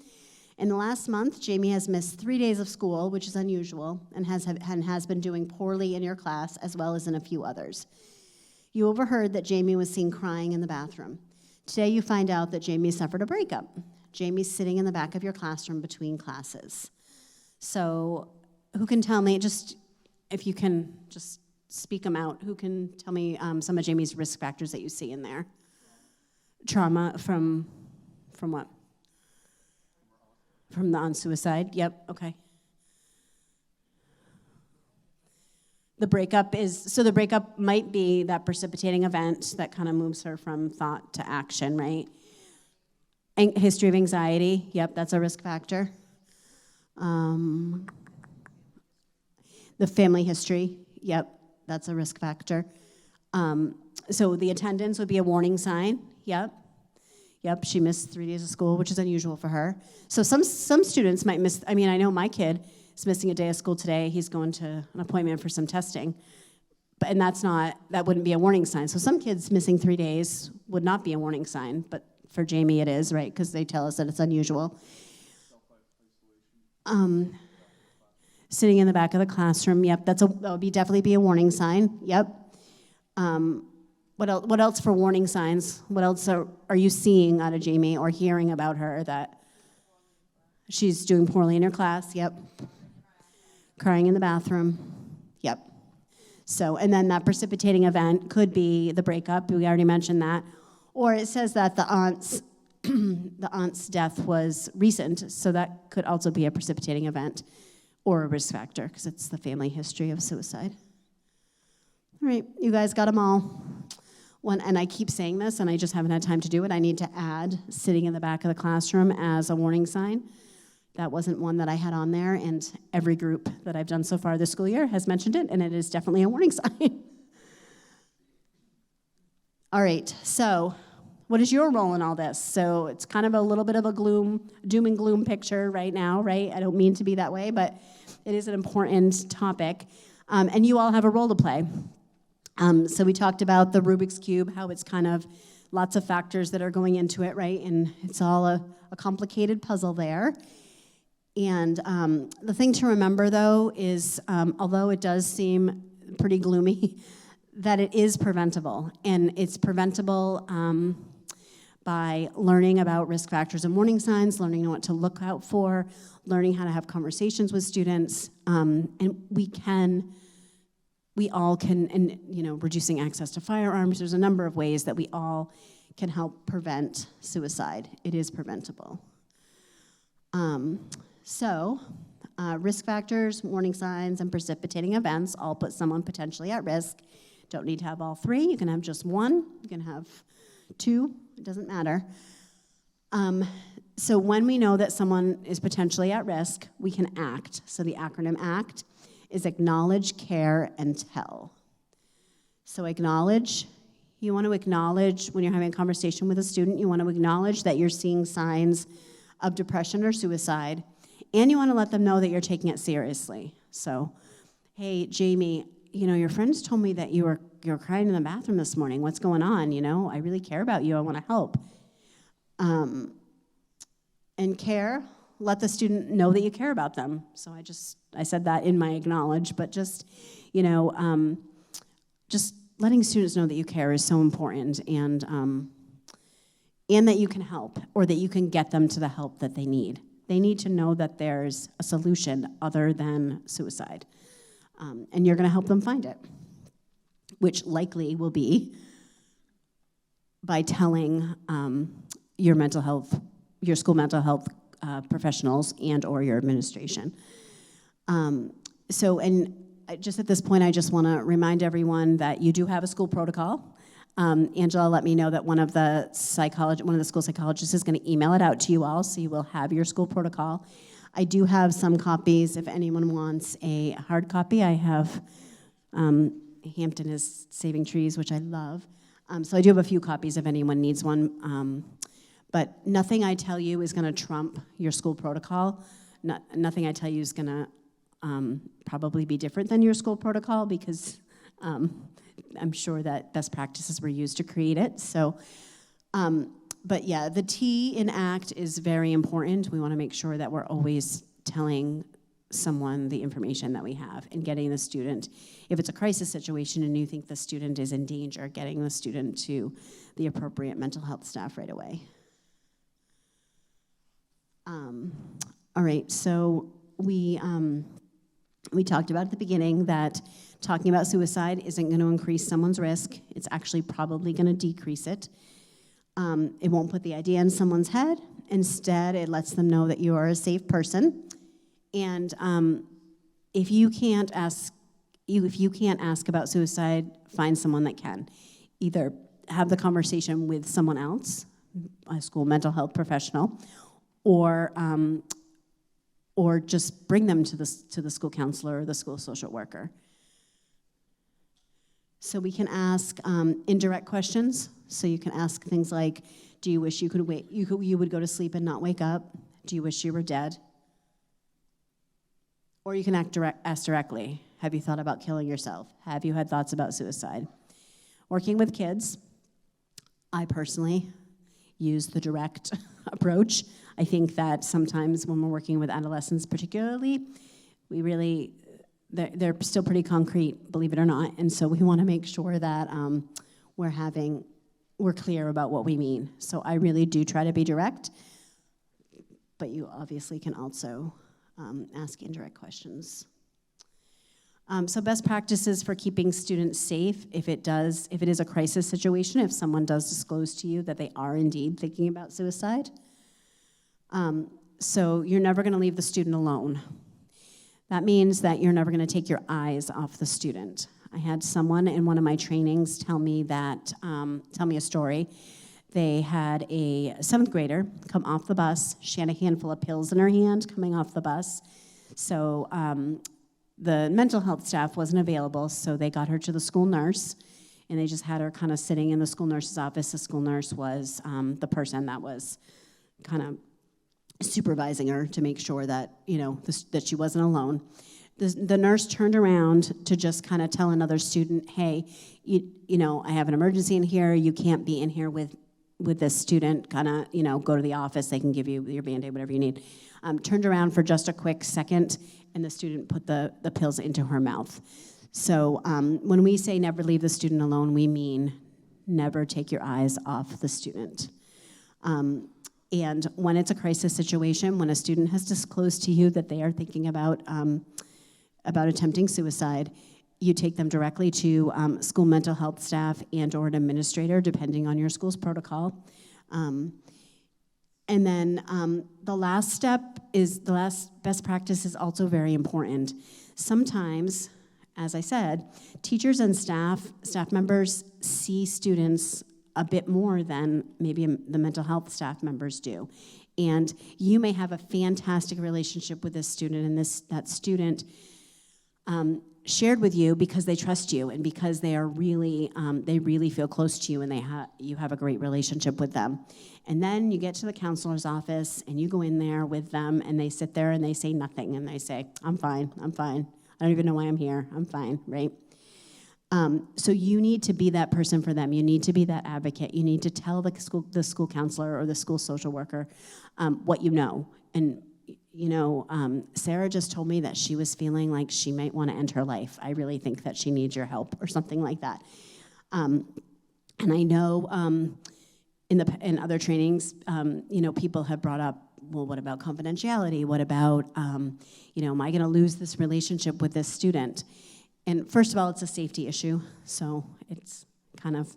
In the last month, Jamie has missed 3 days of school, which is unusual, and has been doing poorly in your class as well as in a few others. You overheard that Jamie was seen crying in the bathroom. Today you find out that Jamie suffered a breakup. Jamie's sitting in the back of your classroom between classes. So who can tell me, just if you can just speak them out, who can tell me some of Jamie's risk factors that you see in there? Trauma from what? From the suicide, yep, okay. The breakup might be that precipitating event that kind of moves her from thought to action, right? History of anxiety, yep, that's a risk factor. The family history, yep, that's a risk factor. So the attendance would be a warning sign, yep. Yep, she missed 3 days of school, which is unusual for her. So some students might miss, I mean, I know my kid is missing a day of school today. He's going to an appointment for some testing. And that wouldn't be a warning sign. So some kids missing 3 days would not be a warning sign, but for Jamie it is, right? Because they tell us that it's unusual. Sitting in the back of the classroom, yep, that would definitely be a warning sign, yep. What else for warning signs? What else are you seeing out of Jamie or hearing about her that she's doing poorly in her class? Yep. Crying in the bathroom. Yep. So, and then that precipitating event could be the breakup. We already mentioned that. Or it says that the aunt's death was recent, so that could also be a precipitating event or a risk factor because it's the family history of suicide. All right, you guys got them all. And I keep saying this, and I just haven't had time to do it. I need to add sitting in the back of the classroom as a warning sign. That wasn't one that I had on there, and every group that I've done so far this school year has mentioned it, and it is definitely a warning sign. All right, so what is your role in all this? So it's kind of a little bit of a doom and gloom picture right now, right? I don't mean to be that way, but it is an important topic, and you all have a role to play. So we talked about the Rubik's Cube, how it's kind of lots of factors that are going into it, right? And it's all a complicated puzzle there. And the thing to remember, though, is although it does seem pretty gloomy, that it is preventable. And it's preventable by learning about risk factors and warning signs, learning what to look out for, learning how to have conversations with students. And we all can, and reducing access to firearms, there's a number of ways that we all can help prevent suicide. It is preventable. Risk factors, warning signs, and precipitating events all put someone potentially at risk. Don't need to have all three. You can have just one. You can have two. It doesn't matter. So when we know that someone is potentially at risk, we can act. So the acronym ACT is acknowledge, care, and tell. So acknowledge, you want to acknowledge when you're having a conversation with a student, you want to acknowledge that you're seeing signs of depression or suicide, and you want to let them know that you're taking it seriously. So, hey, Jamie, your friends told me that you were crying in the bathroom this morning. What's going on? I really care about you. I want to help. And care, let the student know that you care about them. So I said that in my acknowledge, but just letting students know that you care is so important, and that you can help, or that you can get them to the help that they need. They need to know that there's a solution other than suicide, and you're going to help them find it, which likely will be by telling your school mental health professionals and or your administration. Just at this point, I just want to remind everyone that you do have a school protocol. Angela let me know that one of the school psychologists is going to email it out to you all, so you will have your school protocol. I do have some copies if anyone wants a hard copy. I have Hampton is Saving Trees, which I love. So I do have a few copies if anyone needs one. But nothing I tell you is going to trump your school protocol. Nothing I tell you is going to probably be different than your school protocol, because I'm sure that best practices were used to create it. So, but yeah, the T in ACT is very important. We want to make sure that we're always telling someone the information that we have and getting the student, if it's a crisis situation and you think the student is in danger, getting the student to the appropriate mental health staff right away. All right, so we talked about at the beginning that talking about suicide isn't going to increase someone's risk. It's actually probably going to decrease it. It won't put the idea in someone's head. Instead, it lets them know that you are a safe person. And if you can't ask about suicide, find someone that can. Either have the conversation with someone else, a school mental health professional, or just bring them to the school counselor or the school social worker. So we can ask indirect questions. So you can ask things like, do you wish you would go to sleep and not wake up? Do you wish you were dead? Or you can ask directly, have you thought about killing yourself? Have you had thoughts about suicide? Working with kids, I personally use the direct approach. I think that sometimes when we're working with adolescents particularly, they're still pretty concrete, believe it or not, and so we want to make sure that we're clear about what we mean. So I really do try to be direct, but you obviously can also ask indirect questions. So best practices for keeping students safe if it is a crisis situation, if someone does disclose to you that they are indeed thinking about suicide. So you're never going to leave the student alone. That means that you're never going to take your eyes off the student. I had someone in one of my trainings tell me a story. They had a 7th grader come off the bus. She had a handful of pills in her hand coming off the bus. So the mental health staff wasn't available, so they got her to the school nurse, and they just had her kind of sitting in the school nurse's office. The school nurse was the person that was kind of supervising her to make sure that, that she wasn't alone. The nurse turned around to just kind of tell another student, hey, I have an emergency in here. You can't be in here with this student. Kind of, go to the office. They can give you your Band-Aid, whatever you need. Turned around for just a quick second, and the student put the pills into her mouth. So when we say never leave the student alone, we mean never take your eyes off the student. And when it's a crisis situation, when a student has disclosed to you that they are thinking about attempting suicide, you take them directly to school mental health staff and or an administrator, depending on your school's protocol. And then the last best practice is also very important. Sometimes, as I said, teachers and staff members see students a bit more than maybe the mental health staff members do. And you may have a fantastic relationship with this student, and that student shared with you because they trust you and because they really feel close to you, and you have a great relationship with them. And then you get to the counselor's office and you go in there with them, and they sit there and they say nothing, and they say, I'm fine. I don't even know why I'm here. I'm fine, right? So you need to be that person for them. You need to be that advocate. You need to tell the school counselor or the school social worker what you know. And Sarah just told me that she was feeling like she might want to end her life. I really think that she needs your help, or something like that. And I know in other trainings, people have brought up, well, what about confidentiality? What about, am I going to lose this relationship with this student? And first of all, it's a safety issue, so it's kind of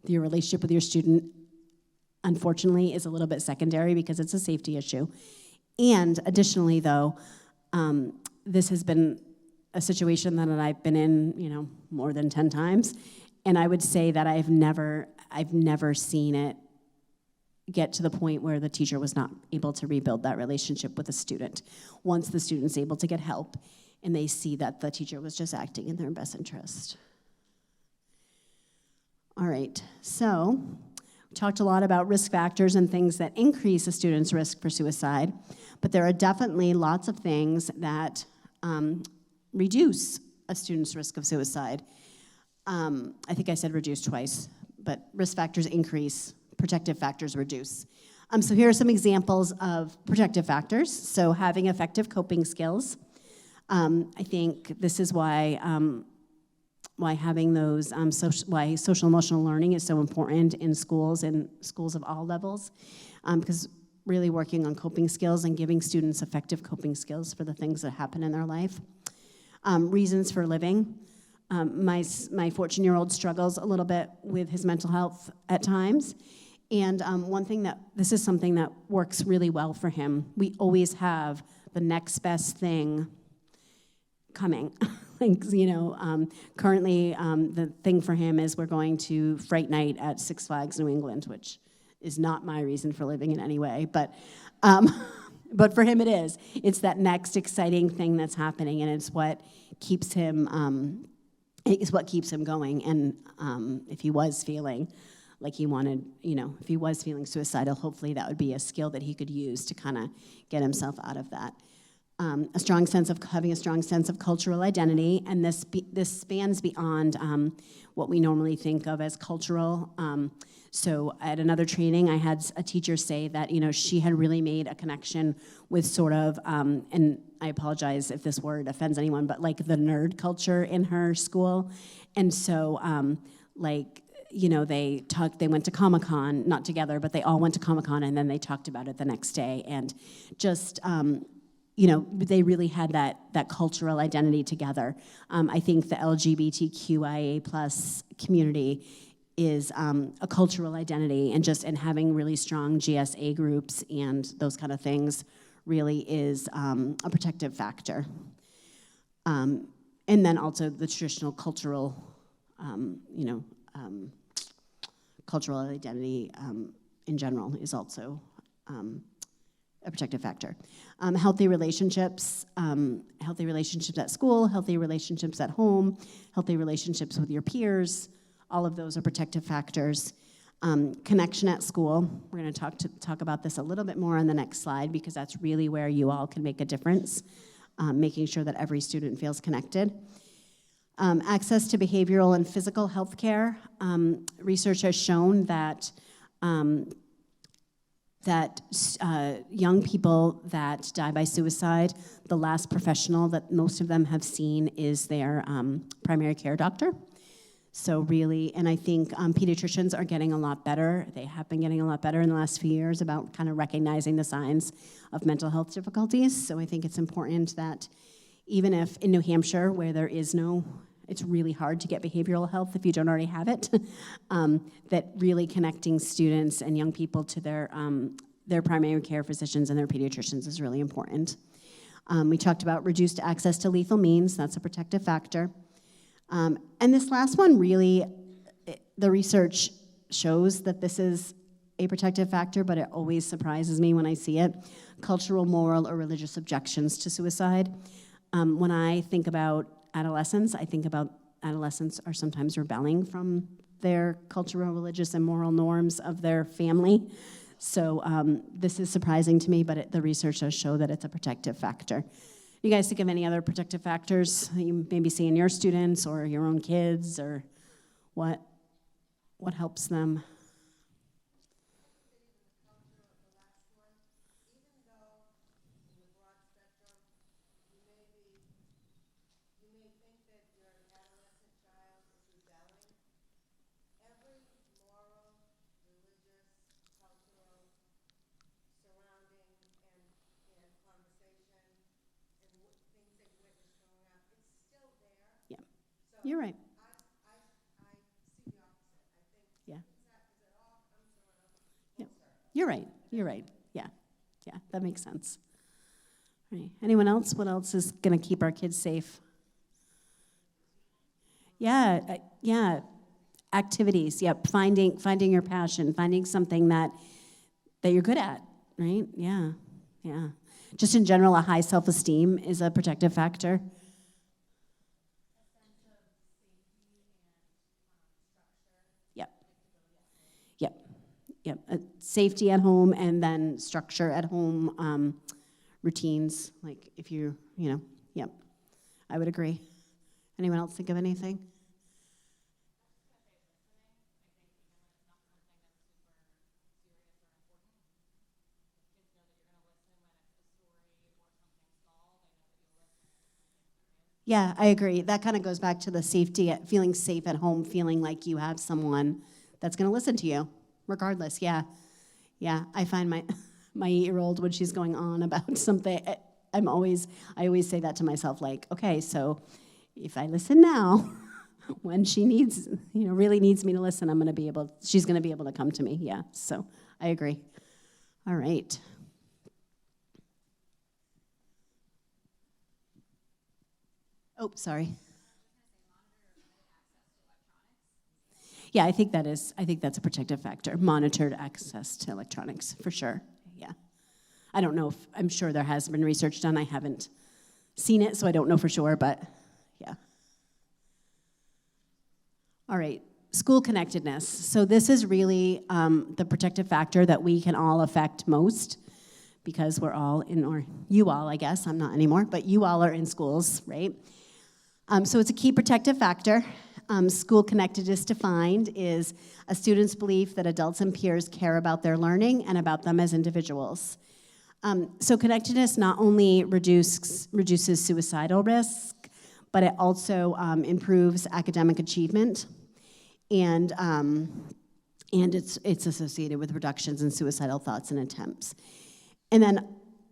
your relationship with your student, unfortunately, is a little bit secondary because it's a safety issue. And additionally, though, this has been a situation that I've been in, more than 10 times, and I would say that I've never seen it get to the point where the teacher was not able to rebuild that relationship with a student. Once the student's able to get help, and they see that the teacher was just acting in their best interest. All right, so we talked a lot about risk factors and things that increase a student's risk for suicide, but there are definitely lots of things that reduce a student's risk of suicide. I think I said reduce twice, but risk factors increase, protective factors reduce. So here are some examples of protective factors. So having effective coping skills. I think this is why having those, why social emotional learning is so important in schools and schools of all levels, because really working on coping skills and giving students effective coping skills for the things that happen in their life. Reasons for living. My 14-year-old struggles a little bit with his mental health at times. And this is something that works really well for him. We always have the next best thing coming. Currently the thing for him is we're going to Fright Night at Six Flags New England, which is not my reason for living in any way, but for him it is. It's that next exciting thing that's happening, and it's what keeps him going. And if he was feeling like he wanted, if he was feeling suicidal, hopefully that would be a skill that he could use to kind of get himself out of that. Having a strong sense of cultural identity, and this spans beyond what we normally think of as cultural. So at another training, I had a teacher say that she had really made a connection with sort of, and I apologize if this word offends anyone, but like the nerd culture in her school, and so they went to Comic-Con, not together, but they all went to Comic-Con, and then they talked about it the next day, and just. They really had that cultural identity together. I think the LGBTQIA+ community is a cultural identity, and having really strong GSA groups and those kind of things really is a protective factor. And then also the traditional cultural, cultural identity in general is also a protective factor. Healthy relationships at school, healthy relationships at home, healthy relationships with your peers, all of those are protective factors. Connection at school, we're going to talk about this a little bit more on the next slide because that's really where you all can make a difference, making sure that every student feels connected. Access to behavioral and physical health care. Research has shown that young people that die by suicide, the last professional that most of them have seen is their primary care doctor. So really, and I think pediatricians are getting a lot better. They have been getting a lot better in the last few years about kind of recognizing the signs of mental health difficulties. So I think it's important that even if in New Hampshire, where there is no, it's really hard to get behavioral health if you don't already have it, that really connecting students and young people to their primary care physicians and their pediatricians is really important. We talked about reduced access to lethal means. That's a protective factor. And this last one, really, the research shows that this is a protective factor, but it always surprises me when I see it. Cultural, moral, or religious objections to suicide. When I think about adolescents, I think about adolescents are sometimes rebelling from their cultural, religious, and moral norms of their family. So this is surprising to me, but the research does show that it's a protective factor. You guys think of any other protective factors that you maybe see in your students or your own kids, or what helps them? You're right. Yeah. Yeah. You're right. You're right. Yeah. Yeah. That makes sense. All right. Anyone else? What else is going to keep our kids safe? Yeah. Yeah. Activities. Yep. Finding your passion. Finding something that you're good at. Right. Yeah. Yeah. Just in general, a high self-esteem is a protective factor. Yep, safety at home and then structure at home, routines, like if yep, I would agree. Anyone else think of anything? Yeah, I agree. That kind of goes back to the safety, feeling safe at home, feeling like you have someone that's going to listen to you. Regardless, yeah. I find my 8-year-old, when she's going on about something, I always say that to myself, like, okay, so if I listen now, when she needs, really needs me to listen, she's gonna be able to come to me, yeah. So I agree. All right. Oh, sorry. Yeah, I think that's a protective factor. Monitored access to electronics, for sure. Yeah. I don't know I'm sure there has been research done. I haven't seen it, so I don't know for sure, but yeah. All right, school connectedness. So this is really the protective factor that we can all affect most because we're all or you all, I guess, I'm not anymore, but you all are in schools, right? So it's a key protective factor. School connectedness defined is a student's belief that adults and peers care about their learning and about them as individuals. So connectedness not only reduces suicidal risk, but it also improves academic achievement, and it's associated with reductions in suicidal thoughts and attempts. And then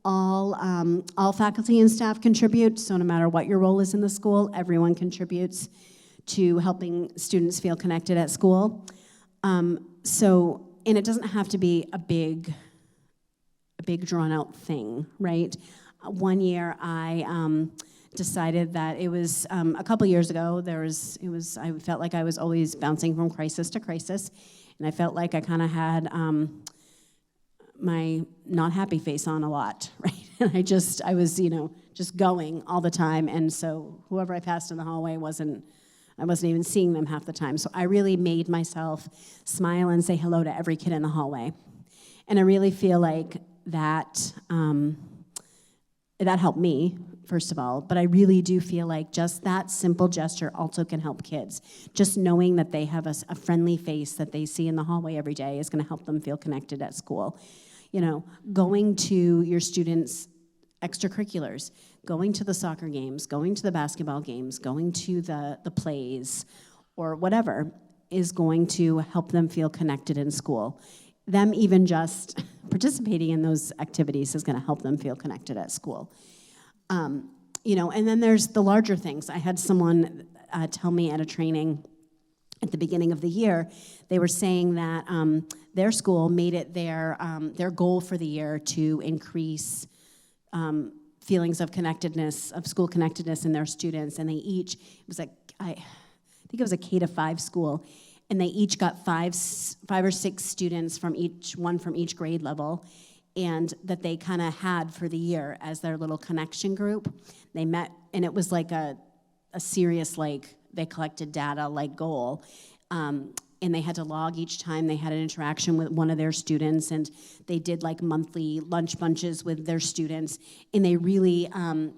all faculty and staff contribute, so no matter what your role is in the school, everyone contributes to helping students feel connected at school. And it doesn't have to be a big drawn out thing, right? One year I decided that it was a couple years ago. I felt like I was always bouncing from crisis to crisis, and I felt like I kind of had my not happy face on a lot, right? And I was just going all the time, and so whoever I passed in the hallway I wasn't even seeing them half the time. So I really made myself smile and say hello to every kid in the hallway, and I really feel like that that helped me, first of all, but I really do feel like just that simple gesture also can help kids. Just knowing that they have a friendly face that they see in the hallway every day is going to help them feel connected at school. Going to your students' extracurriculars, going to the soccer games, going to the basketball games, going to the plays, or whatever, is going to help them feel connected in school. Them even just participating in those activities is going to help them feel connected at school. And then there's the larger things. I had someone tell me at a training at the beginning of the year, they were saying that their school made it their goal for the year to increase feelings of connectedness, of school connectedness in their students, and they each, I think it was a K-5 school, and they each got five or six students from each grade level, and that they kind of had for the year as their little connection group. They met, and it was like a serious, they collected data goal, and they had to log each time they had an interaction with one of their students, and they did monthly lunch bunches with their students, and they really,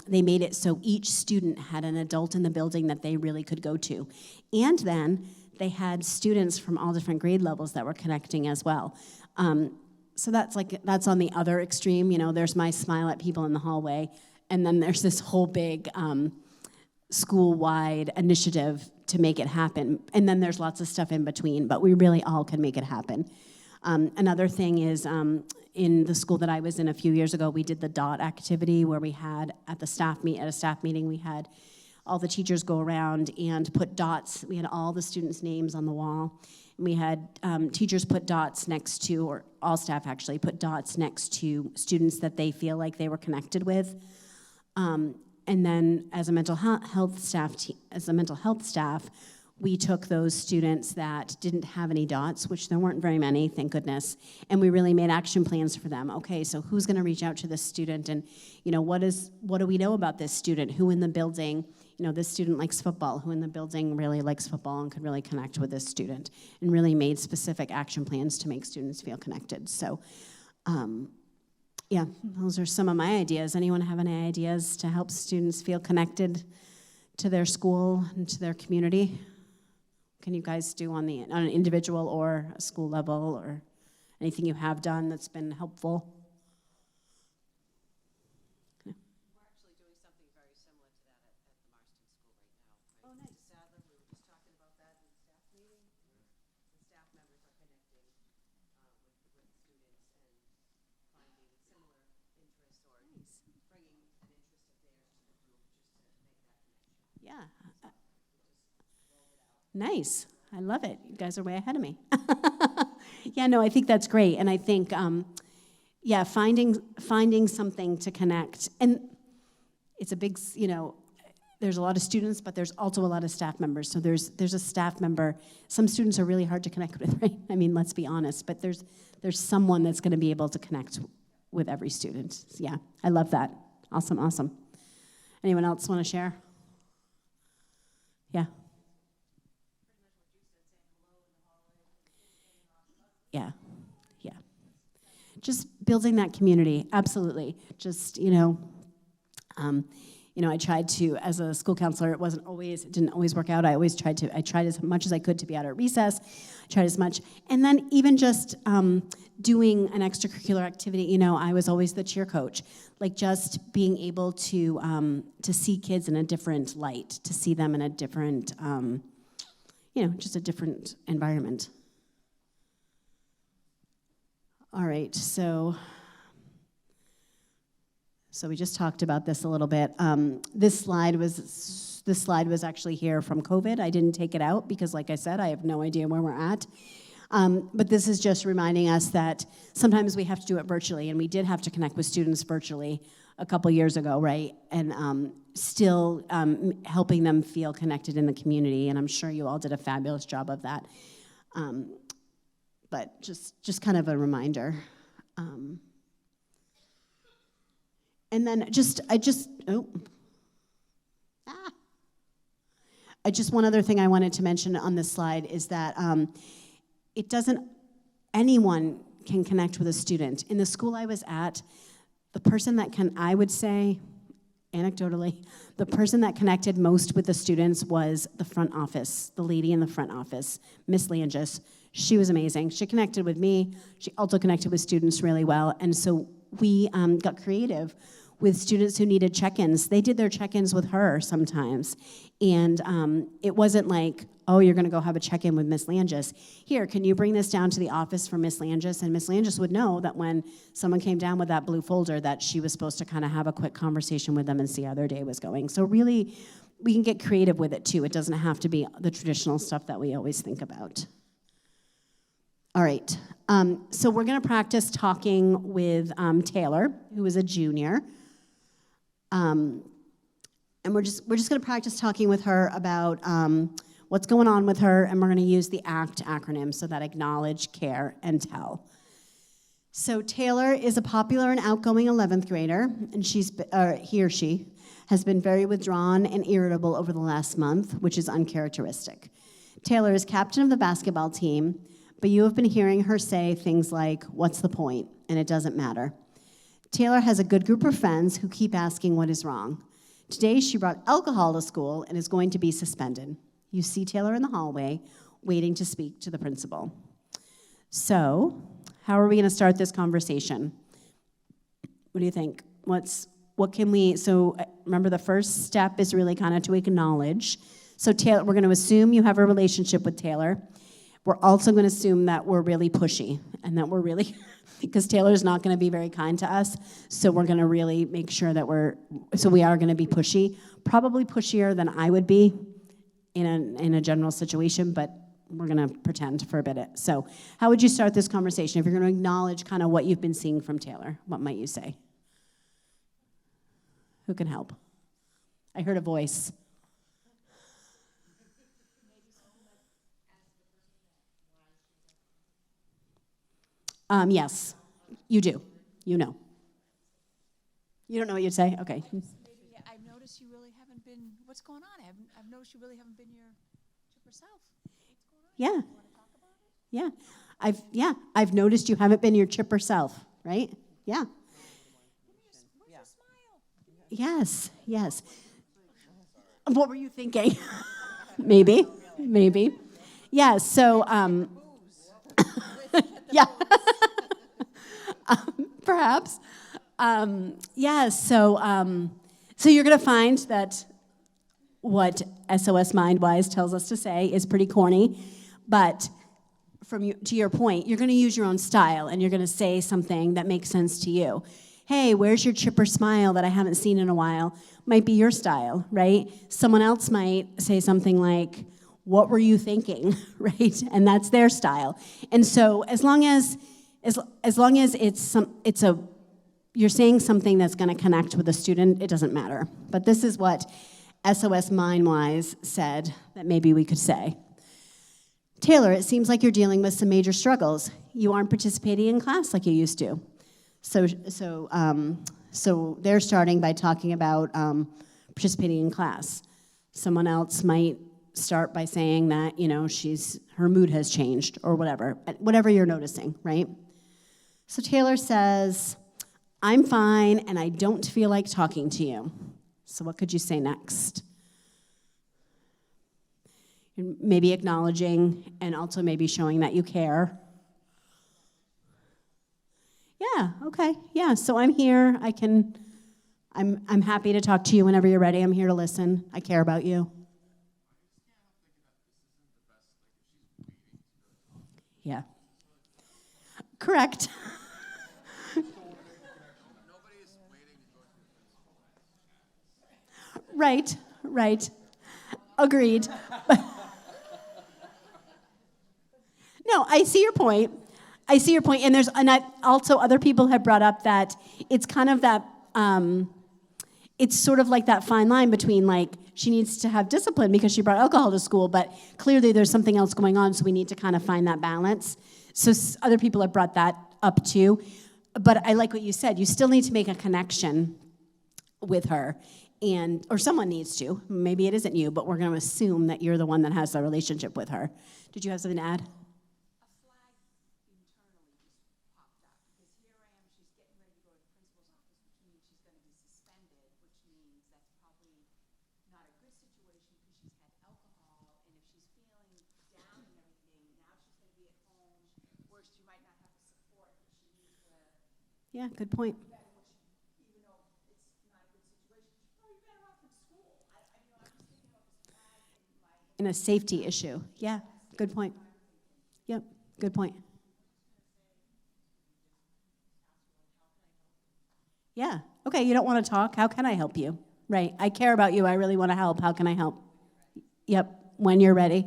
they made it so each student had an adult in the building that they really could go to. And then they had students from all different grade levels that were connecting as well. So that's on the other extreme. There's my smile at people in the hallway, and then there's this whole big school-wide initiative to make it happen. And then there's lots of stuff in between, but we really all can make it happen. Another thing is in the school that I was in a few years ago, we did the DOT activity where we had at a staff meeting, we had all the teachers go around and put dots. We had all the students' names on the wall. And we had teachers put dots next to, or all staff actually, put dots next to students that they feel like they were connected with. And then as a mental health staff, we took those students that didn't have any dots, which there weren't very many, thank goodness, and we really made action plans for them. Okay, so who's going to reach out to this student, and what do we know about this student? Who in the building, this student likes football, who in the building really likes football and could really connect with this student, and really made specific action plans to make students feel connected. So, yeah, those are some of my ideas. Anyone have any ideas to help students feel connected to their school and to their community? Can you guys do on an individual or a school level, or anything you have done that's been helpful? We're actually doing something very similar to that at the Marston School right now. Oh, nice. Sadler, we were just talking about that in the staff meeting. The staff members are connecting with students and finding similar interests, or bringing an interest of theirs to the group just to make that connection. Yeah. Nice. I love it. You guys are way ahead of me. Yeah, no, I think that's great. And I think, finding something to connect. And it's a big, there's a lot of students, but there's also a lot of staff members. So there's a staff member. Some students are really hard to connect with, right? I mean, let's be honest. But there's someone that's going to be able to connect with every student. Yeah, I love that. Awesome. Anyone else want to share? Yeah. Yeah. Just building that community, absolutely. Just, I tried to, as a school counselor, it didn't always work out. I tried as much as I could to be out at recess. I tried as much. And then even just doing an extracurricular activity, I was always the cheer coach. Just being able to see kids in a different light, to see them in a different, just a different environment. All right, so we just talked about this a little bit. This slide was actually here from COVID. I didn't take it out because, like I said, I have no idea where we're at. But this is just reminding us that sometimes we have to do it virtually, and we did have to connect with students virtually a couple years ago, right? And still helping them feel connected in the community, and I'm sure you all did a fabulous job of that. But just kind of a reminder. And then one other thing I wanted to mention on this slide is that anyone can connect with a student. In the school I was at, the person that I would say, anecdotally, the person that connected most with the students was the front office, the lady in the front office, Miss Langis. She was amazing. She connected with me. She also connected with students really well. And so we got creative with students who needed check-ins. They did their check-ins with her sometimes. And it wasn't like, oh, you're gonna go have a check-in with Miss Langis. Here, can you bring this down to the office for Miss Langis? And Miss Langis would know that when someone came down with that blue folder that she was supposed to kind of have a quick conversation with them and see how their day was going. So really, we can get creative with it too. It doesn't have to be the traditional stuff that we always think about. All right, so we're gonna practice talking with Taylor, who is a junior. And we're just gonna practice talking with her about what's going on with her, and we're gonna use the ACT acronym, so that acknowledge, care, and tell. So Taylor is a popular and outgoing 11th grader, and he or she has been very withdrawn and irritable over the last month, which is uncharacteristic. Taylor is captain of the basketball team, but you have been hearing her say things like, what's the point? And it doesn't matter. Taylor has a good group of friends who keep asking what is wrong. Today, she brought alcohol to school and is going to be suspended. You see Taylor in the hallway, waiting to speak to the principal. So, how are we gonna start this conversation? What do you think? So remember, the first step is really kind of to acknowledge. So Taylor, we're gonna assume you have a relationship with Taylor. We're also gonna assume that we're really pushy and that we're really, because Taylor's not gonna be very kind to us, so we're gonna really make sure that we are gonna be pushy, probably pushier than I would be in a general situation, but we're gonna pretend for a bit. So how would you start this conversation? If you're gonna acknowledge kind of what you've been seeing from Taylor, what might you say? Who can help? I heard a voice. Yes, you do. You know. You don't know what you'd say? Okay. Maybe, I've noticed you really haven't been, what's going on? I've noticed you really haven't been your chipper self. Yeah. You want to talk about it? Yeah. I've noticed you haven't been your chipper self, right? Yeah. Where's your smile? Yes. What were you thinking? Maybe. Yeah, so, yeah. Perhaps. Yeah, so you're going to find that what SOS Mindwise tells us to say is pretty corny, but to your point, you're going to use your own style, and you're going to say something that makes sense to you. Hey, where's your chipper smile that I haven't seen in a while? Might be your style, right? Someone else might say something like, what were you thinking, right? And that's their style. And so as long as you're saying something that's going to connect with a student, it doesn't matter. But this is what SOS Mindwise said that maybe we could say. Taylor, it seems like you're dealing with some major struggles. You aren't participating in class like you used to. So they're starting by talking about participating in class. Someone else might start by saying that, her mood has changed or whatever you're noticing, right? So Taylor says, I'm fine and I don't feel like talking to you. So what could you say next? Maybe acknowledging and also maybe showing that you care. Yeah, okay, yeah, so I'm here. I'm happy to talk to you whenever you're ready. I'm here to listen. I care about you. Yeah. Correct. Right. Agreed. No, I see your point. And also other people have brought up that it's kind of that It's sort of like that fine line between like she needs to have discipline because she brought alcohol to school, but clearly there's something else going on, so we need to kind of find that balance. So other people have brought that up too. But I like what you said. You still need to make a connection with her, or someone needs to. Maybe it isn't you, but we're going to assume that you're the one that has the relationship with her. Did you have something to add? Yeah, good point. In a safety issue. Yeah, good point. Yep, good point. Yeah, okay, you don't want to talk. How can I help you? Right, I care about you. I really want to help. How can I help? Yep, when you're ready.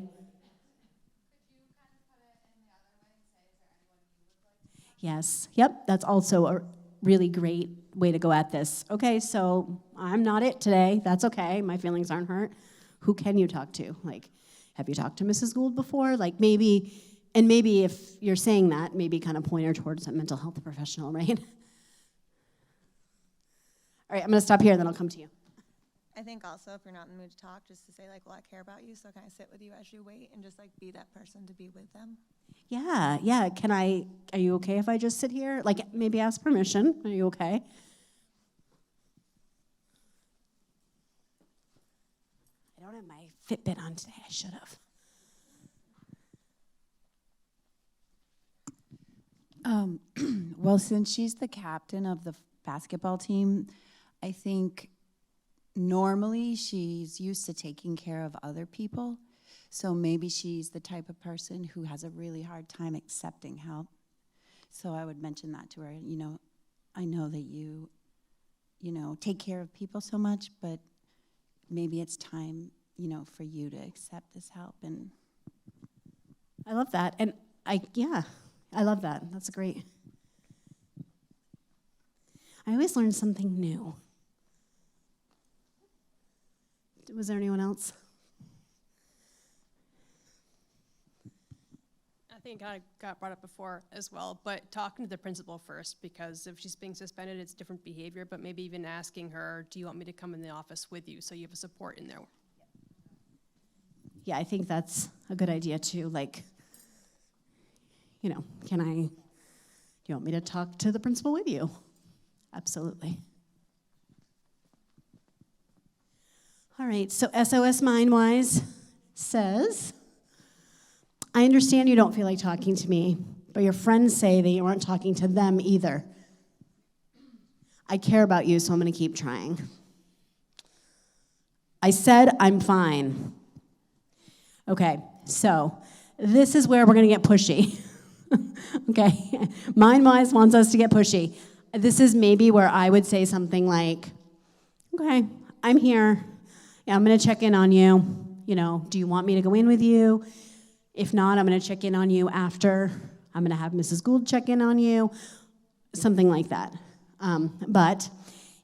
Yes, yep, that's also a really great way to go at this. Okay, so I'm not it today. That's okay. My feelings aren't hurt. Who can you talk to? Like, have you talked to Mrs. Gould before? Like maybe if you're saying that, maybe kind of point her towards a mental health professional, right? All right, I'm gonna stop here, then I'll come to you. I think also if you're not in the mood to talk, just to say like, well, I care about you, so can I sit with you as you wait and just like be that person to be with them? Yeah, are you okay if I just sit here? Like maybe ask permission, are you okay? I don't have my Fitbit on today, I should have. Well, since she's the captain of the basketball team, I think normally she's used to taking care of other people. So maybe she's the type of person who has a really hard time accepting help. So I would mention that to her, I know that you take care of people so much, but maybe it's time, for you to accept this help. And I love that. And I love that. That's great. I always learn something new. Was there anyone else? I think I got brought up before as well, but talking to the principal first, because if she's being suspended, it's different behavior, but maybe even asking her, do you want me to come in the office with you, so you have a support in there? Yeah, I think that's a good idea too. Like, do you want me to talk to the principal with you? Absolutely. All right, so SOS MindWise says, I understand you don't feel like talking to me, but your friends say that you aren't talking to them either. I care about you, so I'm going to keep trying. I said I'm fine. Okay, so this is where we're going to get pushy. Okay, MindWise wants us to get pushy. This is maybe where I would say something like, okay, I'm here. Yeah, I'm going to check in on you. Do you want me to go in with you? If not, I'm going to check in on you after. I'm going to have Mrs. Gould check in on you. Something like that. But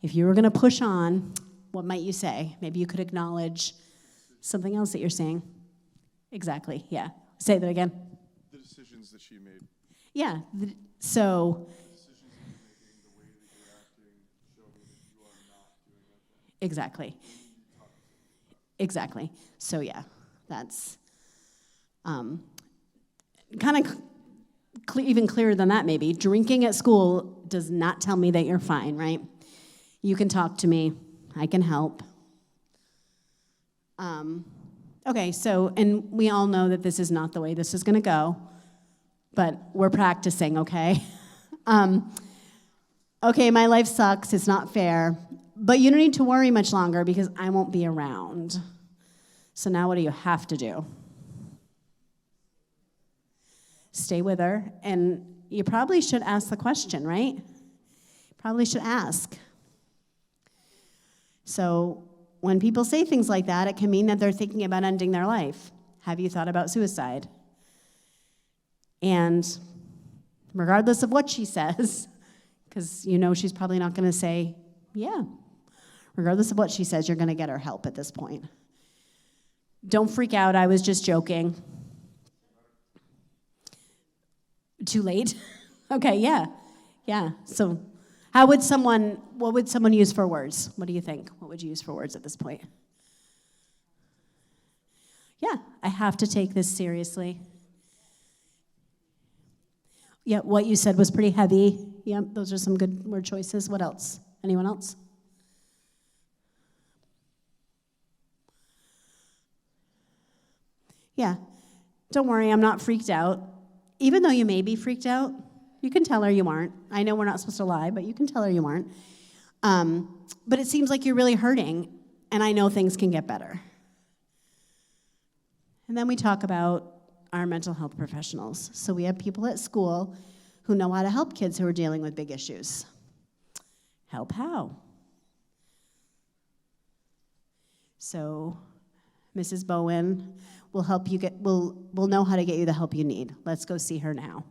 if you were going to push on, what might you say? Maybe you could acknowledge something else that you're saying. Exactly, yeah. Say that again. The decisions that she made. Yeah, so. The decisions that you're making, the way that you're acting, show me that you are not doing that. Exactly. Exactly. So yeah, that's kind of even clearer than that maybe. Drinking at school does not tell me that you're fine, right? You can talk to me. I can help. Okay, so, and we all know that this is not the way this is going to go, but we're practicing, okay? Okay, my life sucks. It's not fair. But you don't need to worry much longer because I won't be around. So now what do you have to do? Stay with her, and you probably should ask the question, right? Probably should ask. So when people say things like that, it can mean that they're thinking about ending their life. Have you thought about suicide? And regardless of what she says, because she's probably not going to say Yeah. Regardless of what she says, you're going to get her help at this point. Don't freak out. I was just joking. Too late? Okay, yeah. Yeah. So what would someone use for words? What do you think? What would you use for words at this point? Yeah, I have to take this seriously. Yeah, what you said was pretty heavy. Yep, those are some good word choices. What else? Anyone else? Yeah, don't worry, I'm not freaked out. Even though you may be freaked out, you can tell her you aren't. I know we're not supposed to lie, but you can tell her you aren't. But it seems like you're really hurting, and I know things can get better. And then we talk about our mental health professionals. So we have people at school who know how to help kids who are dealing with big issues. Help how? So Mrs. Bowen will help you will know how to get you the help you need. Let's go see her now.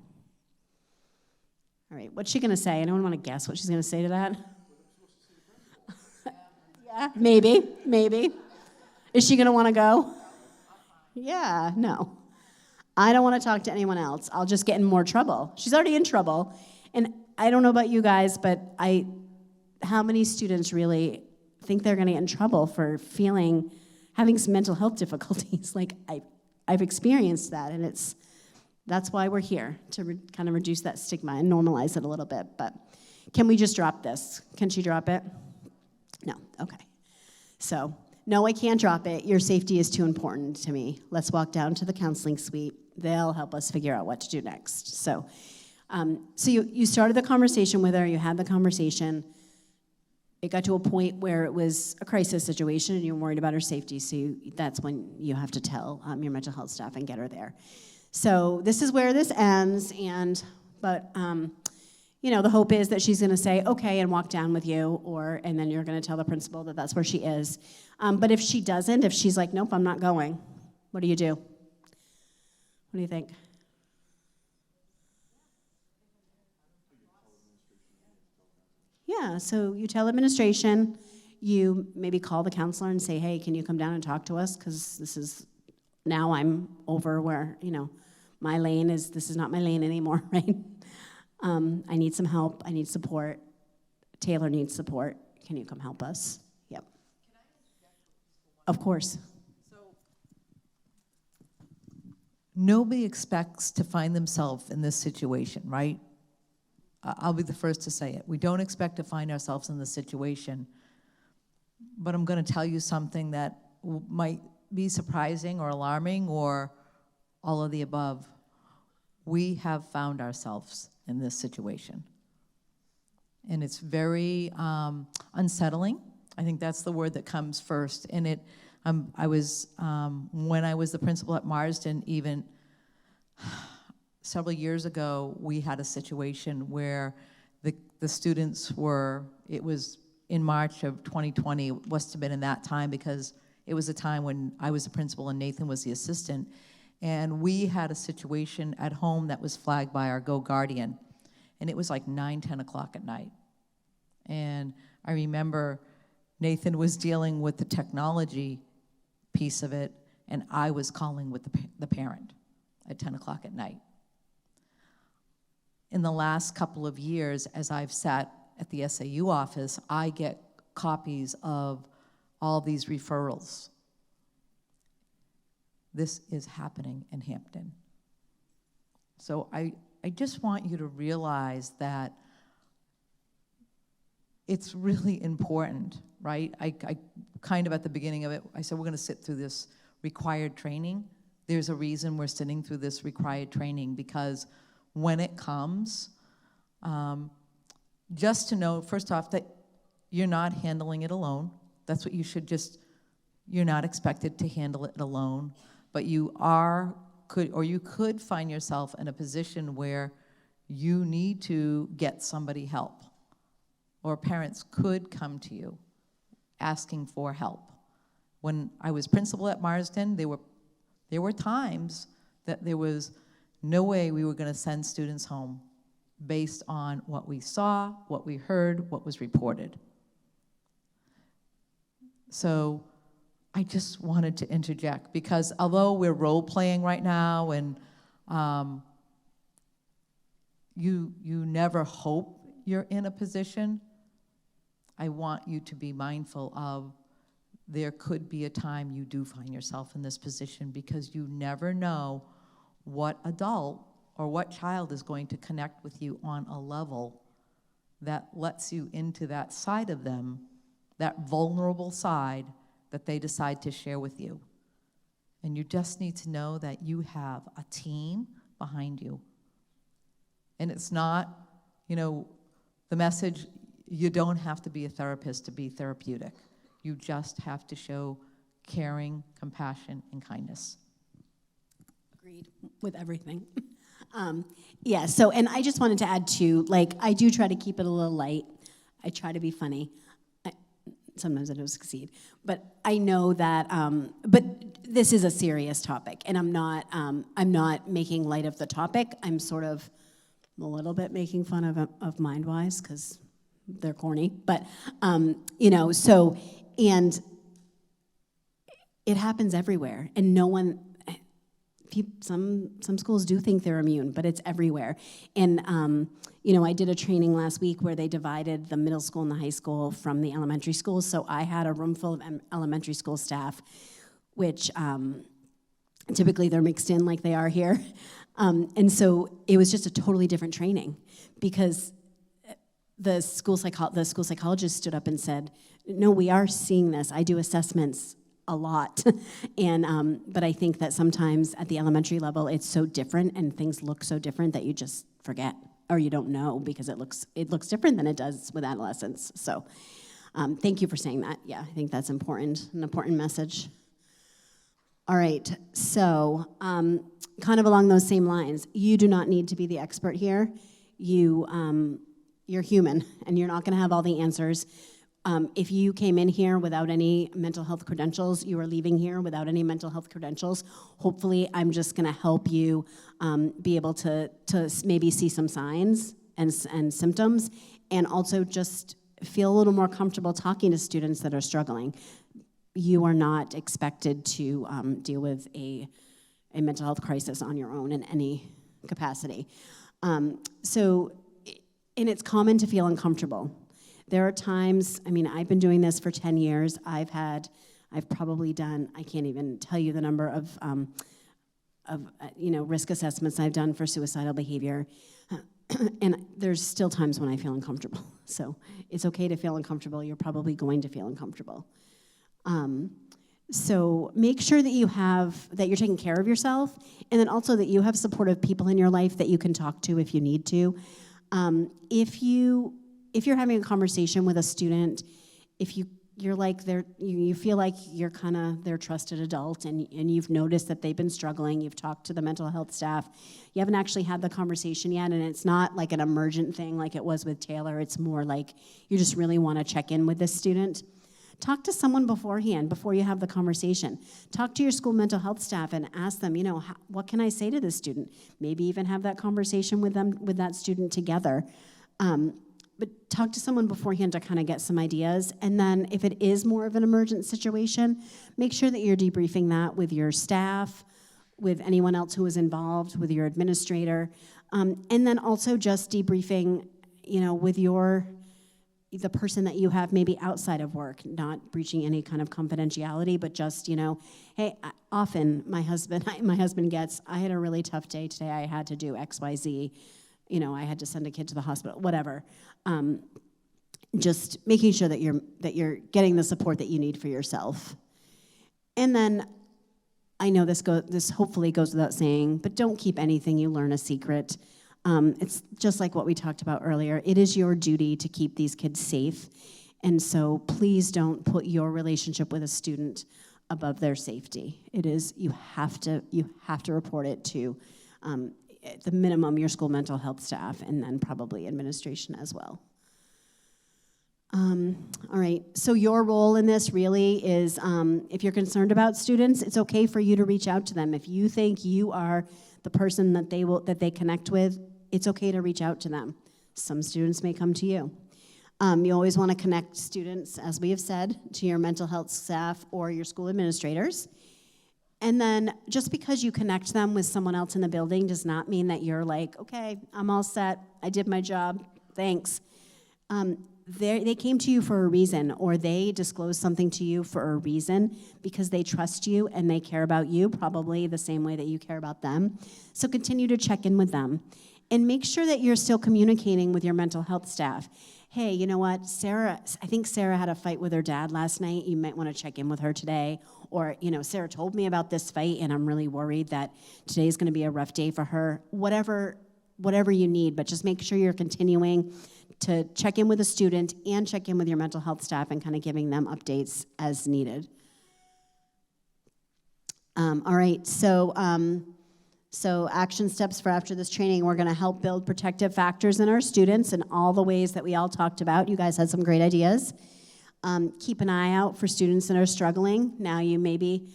All right, what's she gonna say? Anyone want to guess what she's gonna say to that? Yeah, maybe. Is she gonna want to go? Yeah, no. I don't want to talk to anyone else. I'll just get in more trouble. She's already in trouble. And I don't know about you guys, but how many students really think they're going to get in trouble for having some mental health difficulties? Like, I've experienced that, and that's why we're here, to kind of reduce that stigma and normalize it a little bit. But can we just drop this? Can she drop it? No, okay. So, no, I can't drop it. Your safety is too important to me. Let's walk down to the counseling suite. They'll help us figure out what to do next. So you started the conversation with her. You had the conversation. It got to a point where it was a crisis situation, and you were worried about her safety. So that's when you have to tell your mental health staff and get her there. So this is where this ends. But the hope is that she's going to say, okay, and walk down with you, and then you're going to tell the principal that that's where she is. But if she doesn't, if she's like, nope, I'm not going, what do you do? What do you think? Yeah, so you tell administration, you maybe call the counselor and say, hey, can you come down and talk to us? Because now I'm over where, this is not my lane anymore, right? I need some help, I need support. Taylor needs support. Can you come help us? Yep. Of course. Nobody expects to find themselves in this situation, right? I'll be the first to say it. We don't expect to find ourselves in this situation. But I'm going to tell you something that might be surprising or alarming or all of the above. We have found ourselves in this situation. And it's very unsettling. I think that's the word that comes first. And I was, when I was the principal at Marsden, even several years ago, we had a situation where the students it was in March of 2020, it must have been in that time because it was a time when I was the principal and Nathan was the assistant. And we had a situation at home that was flagged by our GoGuardian. And it was like 9, 10 o'clock at night. And I remember Nathan was dealing with the technology piece of it, and I was calling with the parent at 10 o'clock at night. In the last couple of years, as I've sat at the SAU office, I get copies of all these referrals. This is happening in Hampton. So I just want you to realize that it's really important, right? I kind of at the beginning of it, I said we're gonna sit through this required training. There's a reason we're sitting through this required training, because when it comes, just to know, first off, that you're not handling it alone. That's what you should you're not expected to handle it alone, but you could find yourself in a position where you need to get somebody help, or parents could come to you asking for help. When I was principal at Marsden, there were times that there was no way we were going to send students home based on what we saw, what we heard, what was reported. So I just wanted to interject, because although we're role-playing right now, and you never hope you're in a position, I want you to be mindful of there could be a time you do find yourself in this position, because you never know what adult or what child is going to connect with you on a level that lets you into that side of them, that vulnerable side that they decide to share with you. And you just need to know that you have a team behind you. And it's not, the message, you don't have to be a therapist to be therapeutic. You just have to show caring, compassion, and kindness. Agreed with everything. Yeah, so, and I just wanted to add too, I do try to keep it a little light. I try to be funny. Sometimes I don't succeed. But I know that, but this is a serious topic, and I'm not making light of the topic. I'm sort of a little bit making fun of MindWise, because they're corny. But, so, and it happens everywhere, and no one, some schools do think they're immune, but it's everywhere. And I did a training last week where they divided the middle school and the high school from the elementary schools. So I had a room full of elementary school staff, which typically they're mixed in like they are here. And so it was just a totally different training, because the school psychologist stood up and said, no, we are seeing this. I do assessments a lot. And but I think that sometimes at the elementary level it's so different and things look so different that you just forget, or you don't know, because it looks different than it does with adolescents. So thank you for saying that. Yeah, I think that's important, an important message. All right, so kind of along those same lines, you do not need to be the expert here. You're human, and you're not gonna have all the answers. If you came in here without any mental health credentials, you are leaving here without any mental health credentials. Hopefully, I'm just gonna help you be able to maybe see some signs and symptoms, and also just feel a little more comfortable talking to students that are struggling. You are not expected to deal with a mental health crisis on your own in any capacity. And it's common to feel uncomfortable. There are times, I've been doing this for 10 years. I've probably done, I can't even tell you the number of risk assessments I've done for suicidal behavior. And there's still times when I feel uncomfortable. So it's okay to feel uncomfortable. You're probably going to feel uncomfortable. So make sure that you're taking care of yourself, and then also that you have supportive people in your life that you can talk to if you need to. If you're having a conversation with a student, if you feel like you're kind of their trusted adult, and you've noticed that they've been struggling, you've talked to the mental health staff, you haven't actually had the conversation yet, and it's not like an emergent thing like it was with Taylor, it's more like you just really want to check in with this student. Talk to someone beforehand, before you have the conversation. Talk to your school mental health staff and ask them, what can I say to this student? Maybe even have that conversation with that student together. But talk to someone beforehand to kind of get some ideas. And then if it is more of an emergent situation, make sure that you're debriefing that with your staff, with anyone else who is involved, with your administrator. And then also just debriefing, with the person that you have maybe outside of work, not breaching any kind of confidentiality, but just, hey, often my husband gets, I had a really tough day today, I had to do X, Y, Z. I had to send a kid to the hospital, whatever. Just making sure that you're getting the support that you need for yourself. And then, I know this hopefully goes without saying, but don't keep anything you learn a secret. It's just like what we talked about earlier. It is your duty to keep these kids safe. And so please don't put your relationship with a student above their safety. It is, you have to report it to, at the minimum, your school mental health staff, and then probably administration as well. All right, so your role in this really is, if you're concerned about students, it's okay for you to reach out to them. If you think you are the person that they connect with, it's okay to reach out to them. Some students may come to you. You always want to connect students, as we have said, to your mental health staff or your school administrators. And then just because you connect them with someone else in the building does not mean that you're like, okay, I'm all set, I did my job, thanks. They came to you for a reason, or they disclosed something to you for a reason because they trust you and they care about you, probably the same way that you care about them. So continue to check in with them. And make sure that you're still communicating with your mental health staff. Hey, you know what, I think Sarah had a fight with her dad last night. You might want to check in with her today. Or, Sarah told me about this fight and I'm really worried that today's going to be a rough day for her. Whatever you need, but just make sure you're continuing to check in with a student and check in with your mental health staff and kind of giving them updates as needed. All right, so action steps for after this training, we're gonna help build protective factors in our students in all the ways that we all talked about. You guys had some great ideas. Keep an eye out for students that are struggling. Now you maybe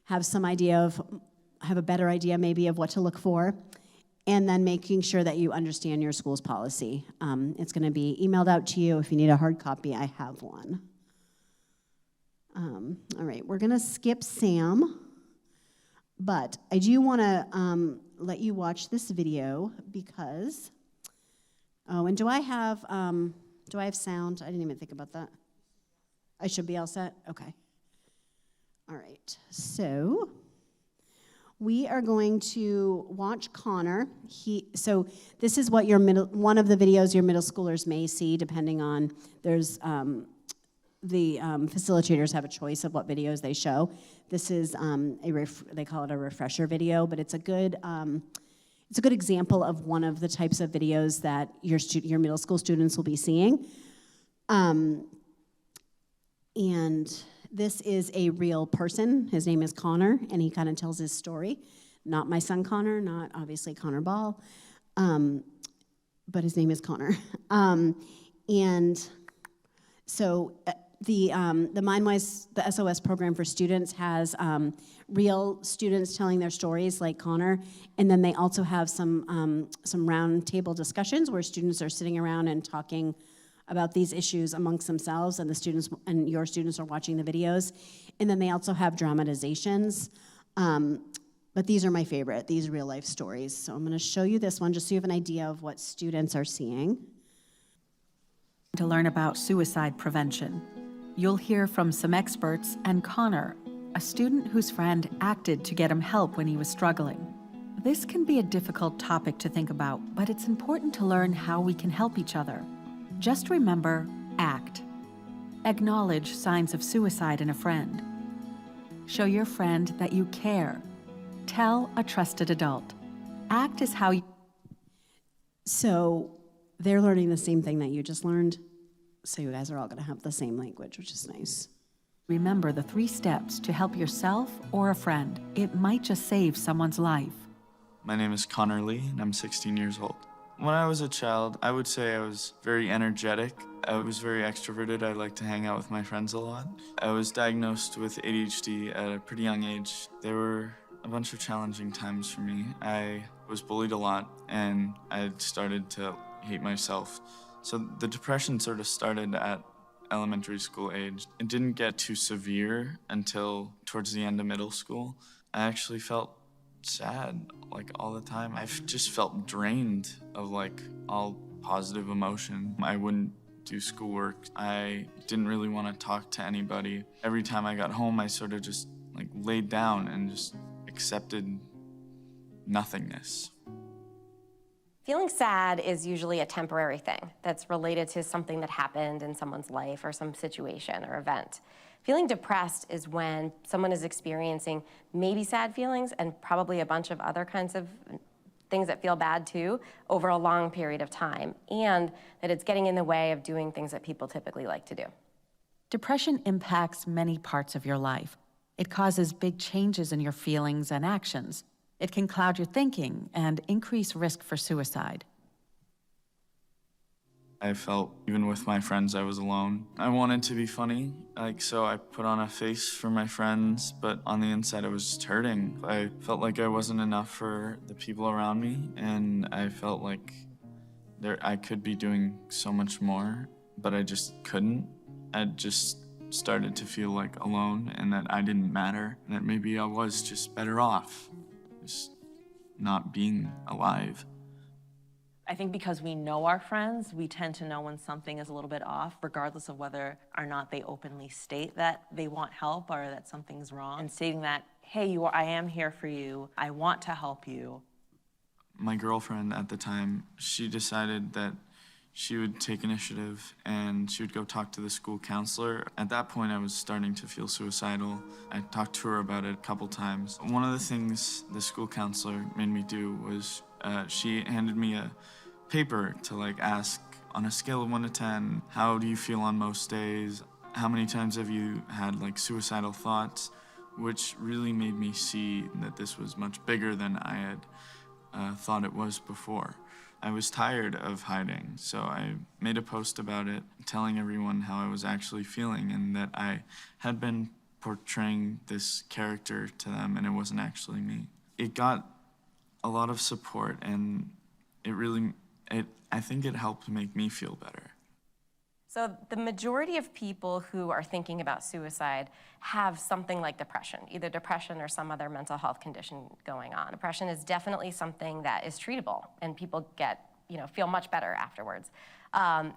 have a better idea maybe of what to look for. And then making sure that you understand your school's policy. It's gonna be emailed out to you. If you need a hard copy, I have one. All right, we're gonna skip Sam. But I do want to let you watch this video because, and do I have sound? I didn't even think about that. I should be all set? Okay. All right, so we are going to watch Connor. So this is what one of the videos your middle schoolers may see, depending on, the facilitators have a choice of what videos they show. This is they call it a refresher video, but it's a good example of one of the types of videos that your middle school students will be seeing. And this is a real person. His name is Connor, and he kind of tells his story. Not my son Connor, not obviously Connor Ball, but his name is Connor. And so the MindWise, the SOS program for students has real students telling their stories like Connor, and then they also have some round table discussions where students are sitting around and talking about these issues amongst themselves, and the students and your students are watching the videos. And then they also have dramatizations. But these are my favorite, these real life stories. So I'm gonna show you this one just so you have an idea of what students are seeing. To learn about suicide prevention. You'll hear from some experts and Connor, a student whose friend acted to get him help when he was struggling. This can be a difficult topic to think about, but it's important to learn how we can help each other. Just remember, act. Acknowledge signs of suicide in a friend. Show your friend that you care. Tell a trusted adult. Act is how you... So they're learning the same thing that you just learned. So you guys are all gonna have the same language, which is nice. Remember the 3 steps to help yourself or a friend. It might just save someone's life. My name is Connor Lee, and I'm 16 years old. When I was a child, I would say I was very energetic. I was very extroverted. I liked to hang out with my friends a lot. I was diagnosed with ADHD at a pretty young age. There were a bunch of challenging times for me. I was bullied a lot, and I started to hate myself. So the depression sort of started at elementary school age. It didn't get too severe until towards the end of middle school. I actually felt sad like all the time. I just felt drained of like all positive emotion. I wouldn't do schoolwork. I didn't really want to talk to anybody. Every time I got home, I sort of just like laid down and just accepted nothingness. Feeling sad is usually a temporary thing that's related to something that happened in someone's life or some situation or event. Feeling depressed is when someone is experiencing maybe sad feelings and probably a bunch of other kinds of things that feel bad too over a long period of time, and that it's getting in the way of doing things that people typically like to do. Depression impacts many parts of your life. It causes big changes in your feelings and actions. It can cloud your thinking and increase risk for suicide. I felt, even with my friends, I was alone. I wanted to be funny, so I put on a face for my friends, but on the inside I was just hurting. I felt like I wasn't enough for the people around me, and I felt like I could be doing so much more. but I just couldn't. I just started to feel like alone and that I didn't matter, and that maybe I was just better off just not being alive. I think because we know our friends, we tend to know when something is a little bit off, regardless of whether or not they openly state that they want help or that something's wrong. And stating that, hey, I am here for you, I want to help you. My girlfriend at the time, she decided that she would take initiative and she would go talk to the school counselor. At that point, I was starting to feel suicidal. I talked to her about it a couple times. One of the things the school counselor made me do was she handed me a paper to ask, on a scale of 1 to 10, how do you feel on most days? How many times have you had suicidal thoughts? Which really made me see that this was much bigger than I had thought it was before. I was tired of hiding, so I made a post about it, telling everyone how I was actually feeling and that I had been portraying this character to them and it wasn't actually me. It got a lot of support, and I think it helped make me feel better. So the majority of people who are thinking about suicide have something like depression, either depression or some other mental health condition going on. Depression is definitely something that is treatable, and people feel much better afterwards.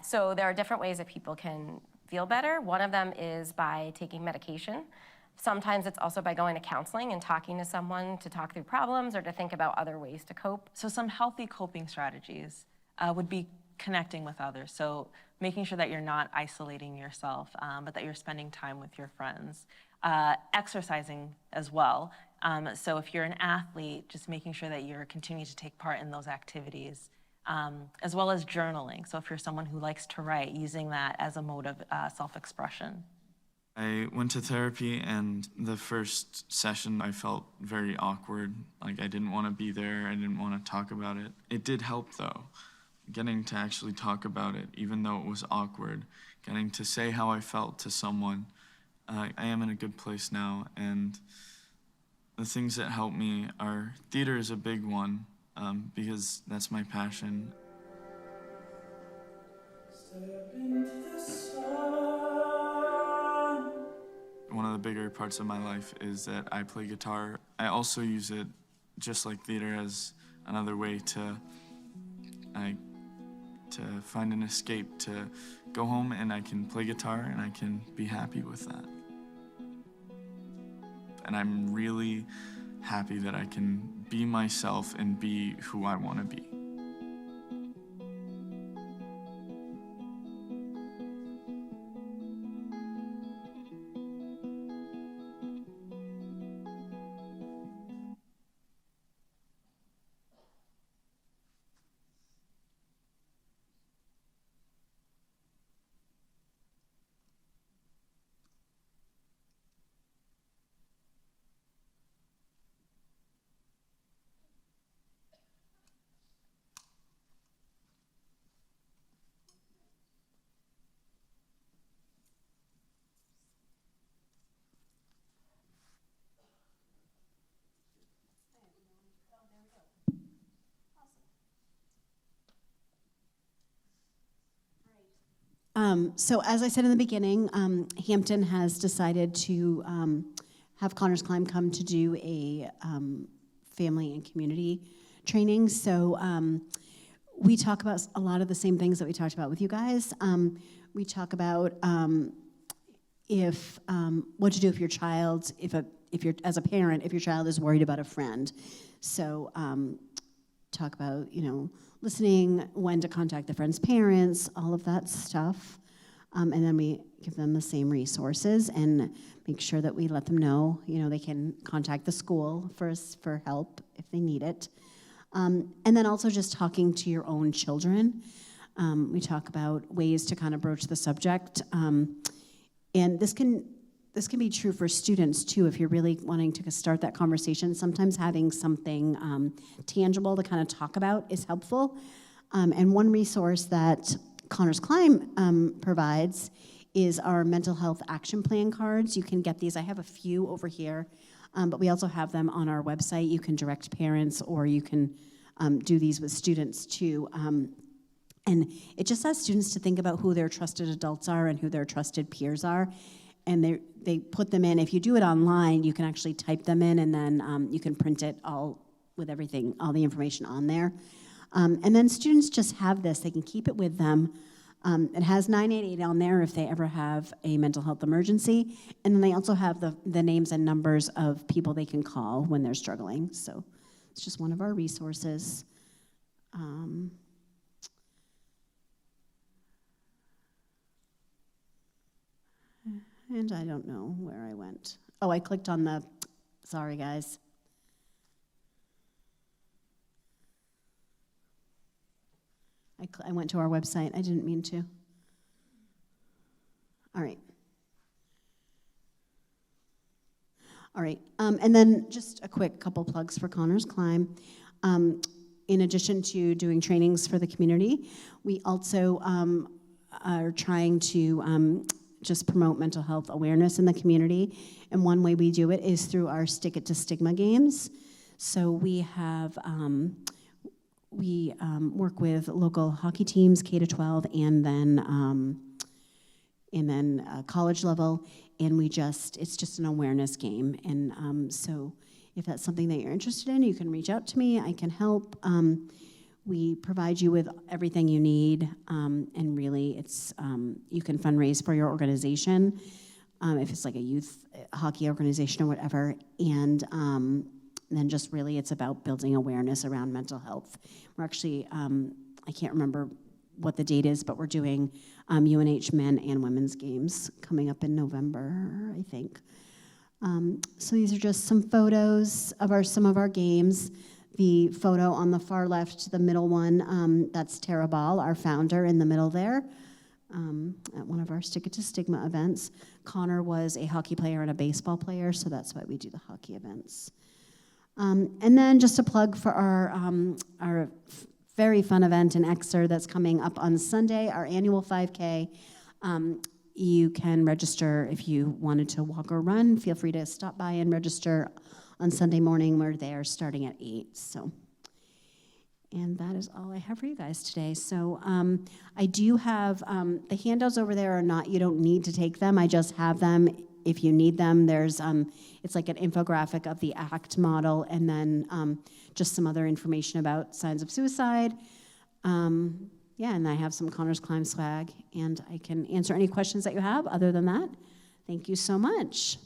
So there are different ways that people can feel better. One of them is by taking medication. Sometimes it's also by going to counseling and talking to someone to talk through problems or to think about other ways to cope. So some healthy coping strategies would be connecting with others. So making sure that you're not isolating yourself, but that you're spending time with your friends. Exercising as well. So if you're an athlete, just making sure that you're continuing to take part in those activities, as well as journaling. So if you're someone who likes to write, using that as a mode of self-expression. I went to therapy, and the first session I felt very awkward. I didn't want to be there, I didn't want to talk about it. It did help though. Getting to actually talk about it, even though it was awkward, getting to say how I felt to someone. I am in a good place now, and the things that help me are, theater is a big one, because that's my passion. One of the bigger parts of my life is that I play guitar. I also use it, just like theater, as another way to find an escape, to go home and I can play guitar and I can be happy with that. And I'm really happy that I can be myself and be who I want to be. So as I said in the beginning, Hampton has decided to have Connor's Climb come to do a family and community training. So we talk about a lot of the same things that we talked about with you guys. We talk about what to do if your child, if you're as a parent, if your child is worried about a friend. So talk about, listening, when to contact the friend's parents, all of that stuff. And then we give them the same resources and make sure that we let them know, they can contact the school for help if they need it. And then also just talking to your own children. We talk about ways to kind of broach the subject. And this can be true for students too, if you're really wanting to start that conversation. Sometimes having something tangible to kind of talk about is helpful. And one resource that Connor's Climb provides is our mental health action plan cards. You can get these. I have a few over here, but we also have them on our website. You can direct parents, or you can do these with students too. And it just asks students to think about who their trusted adults are and who their trusted peers are. And they put them in. If you do it online, you can actually type them in, and then you can print it all with everything, all the information on there. And then students just have this. They can keep it with them. It has 988 on there if they ever have a mental health emergency. And then they also have the names and numbers of people they can call when they're struggling. So it's just one of our resources. And I don't know where I went. Oh, I clicked on the, sorry guys. I went to our website. I didn't mean to. All right. All right. And then just a quick couple plugs for Connors Climb. In addition to doing trainings for the community, we also are trying to just promote mental health awareness in the community. And one way we do it is through our Stick It to Stigma games. So we have work with local hockey teams, K-12, and then college level, and it's just an awareness game. And so if that's something that you're interested in, you can reach out to me. I can help. We provide you with everything you need, and really, it's you can fundraise for your organization if it's like a youth hockey organization or whatever, and then just really it's about building awareness around mental health. We're actually, I can't remember what the date is, but we're doing UNH men and women's games coming up in November, I think. So these are just some photos of some of our games. The photo on the far left, the middle one, that's Tara Ball, our founder, in the middle there, at one of our Stick It to Stigma events. Connor was a hockey player and a baseball player, so that's why we do the hockey events. And then just a plug for our very fun event in Exeter that's coming up on Sunday, our annual 5K. You can register if you wanted to walk or run. Feel free to stop by and register on Sunday morning. We're there starting at 8. So, and that is all I have for you guys today. So I do have, the handouts over there are not, you don't need to take them. I just have them if you need them. There's, it's like an infographic of the ACT model, and then just some other information about signs of suicide. Yeah, and I have some Connors Climb swag, and I can answer any questions that you have. Other than that, thank you so much.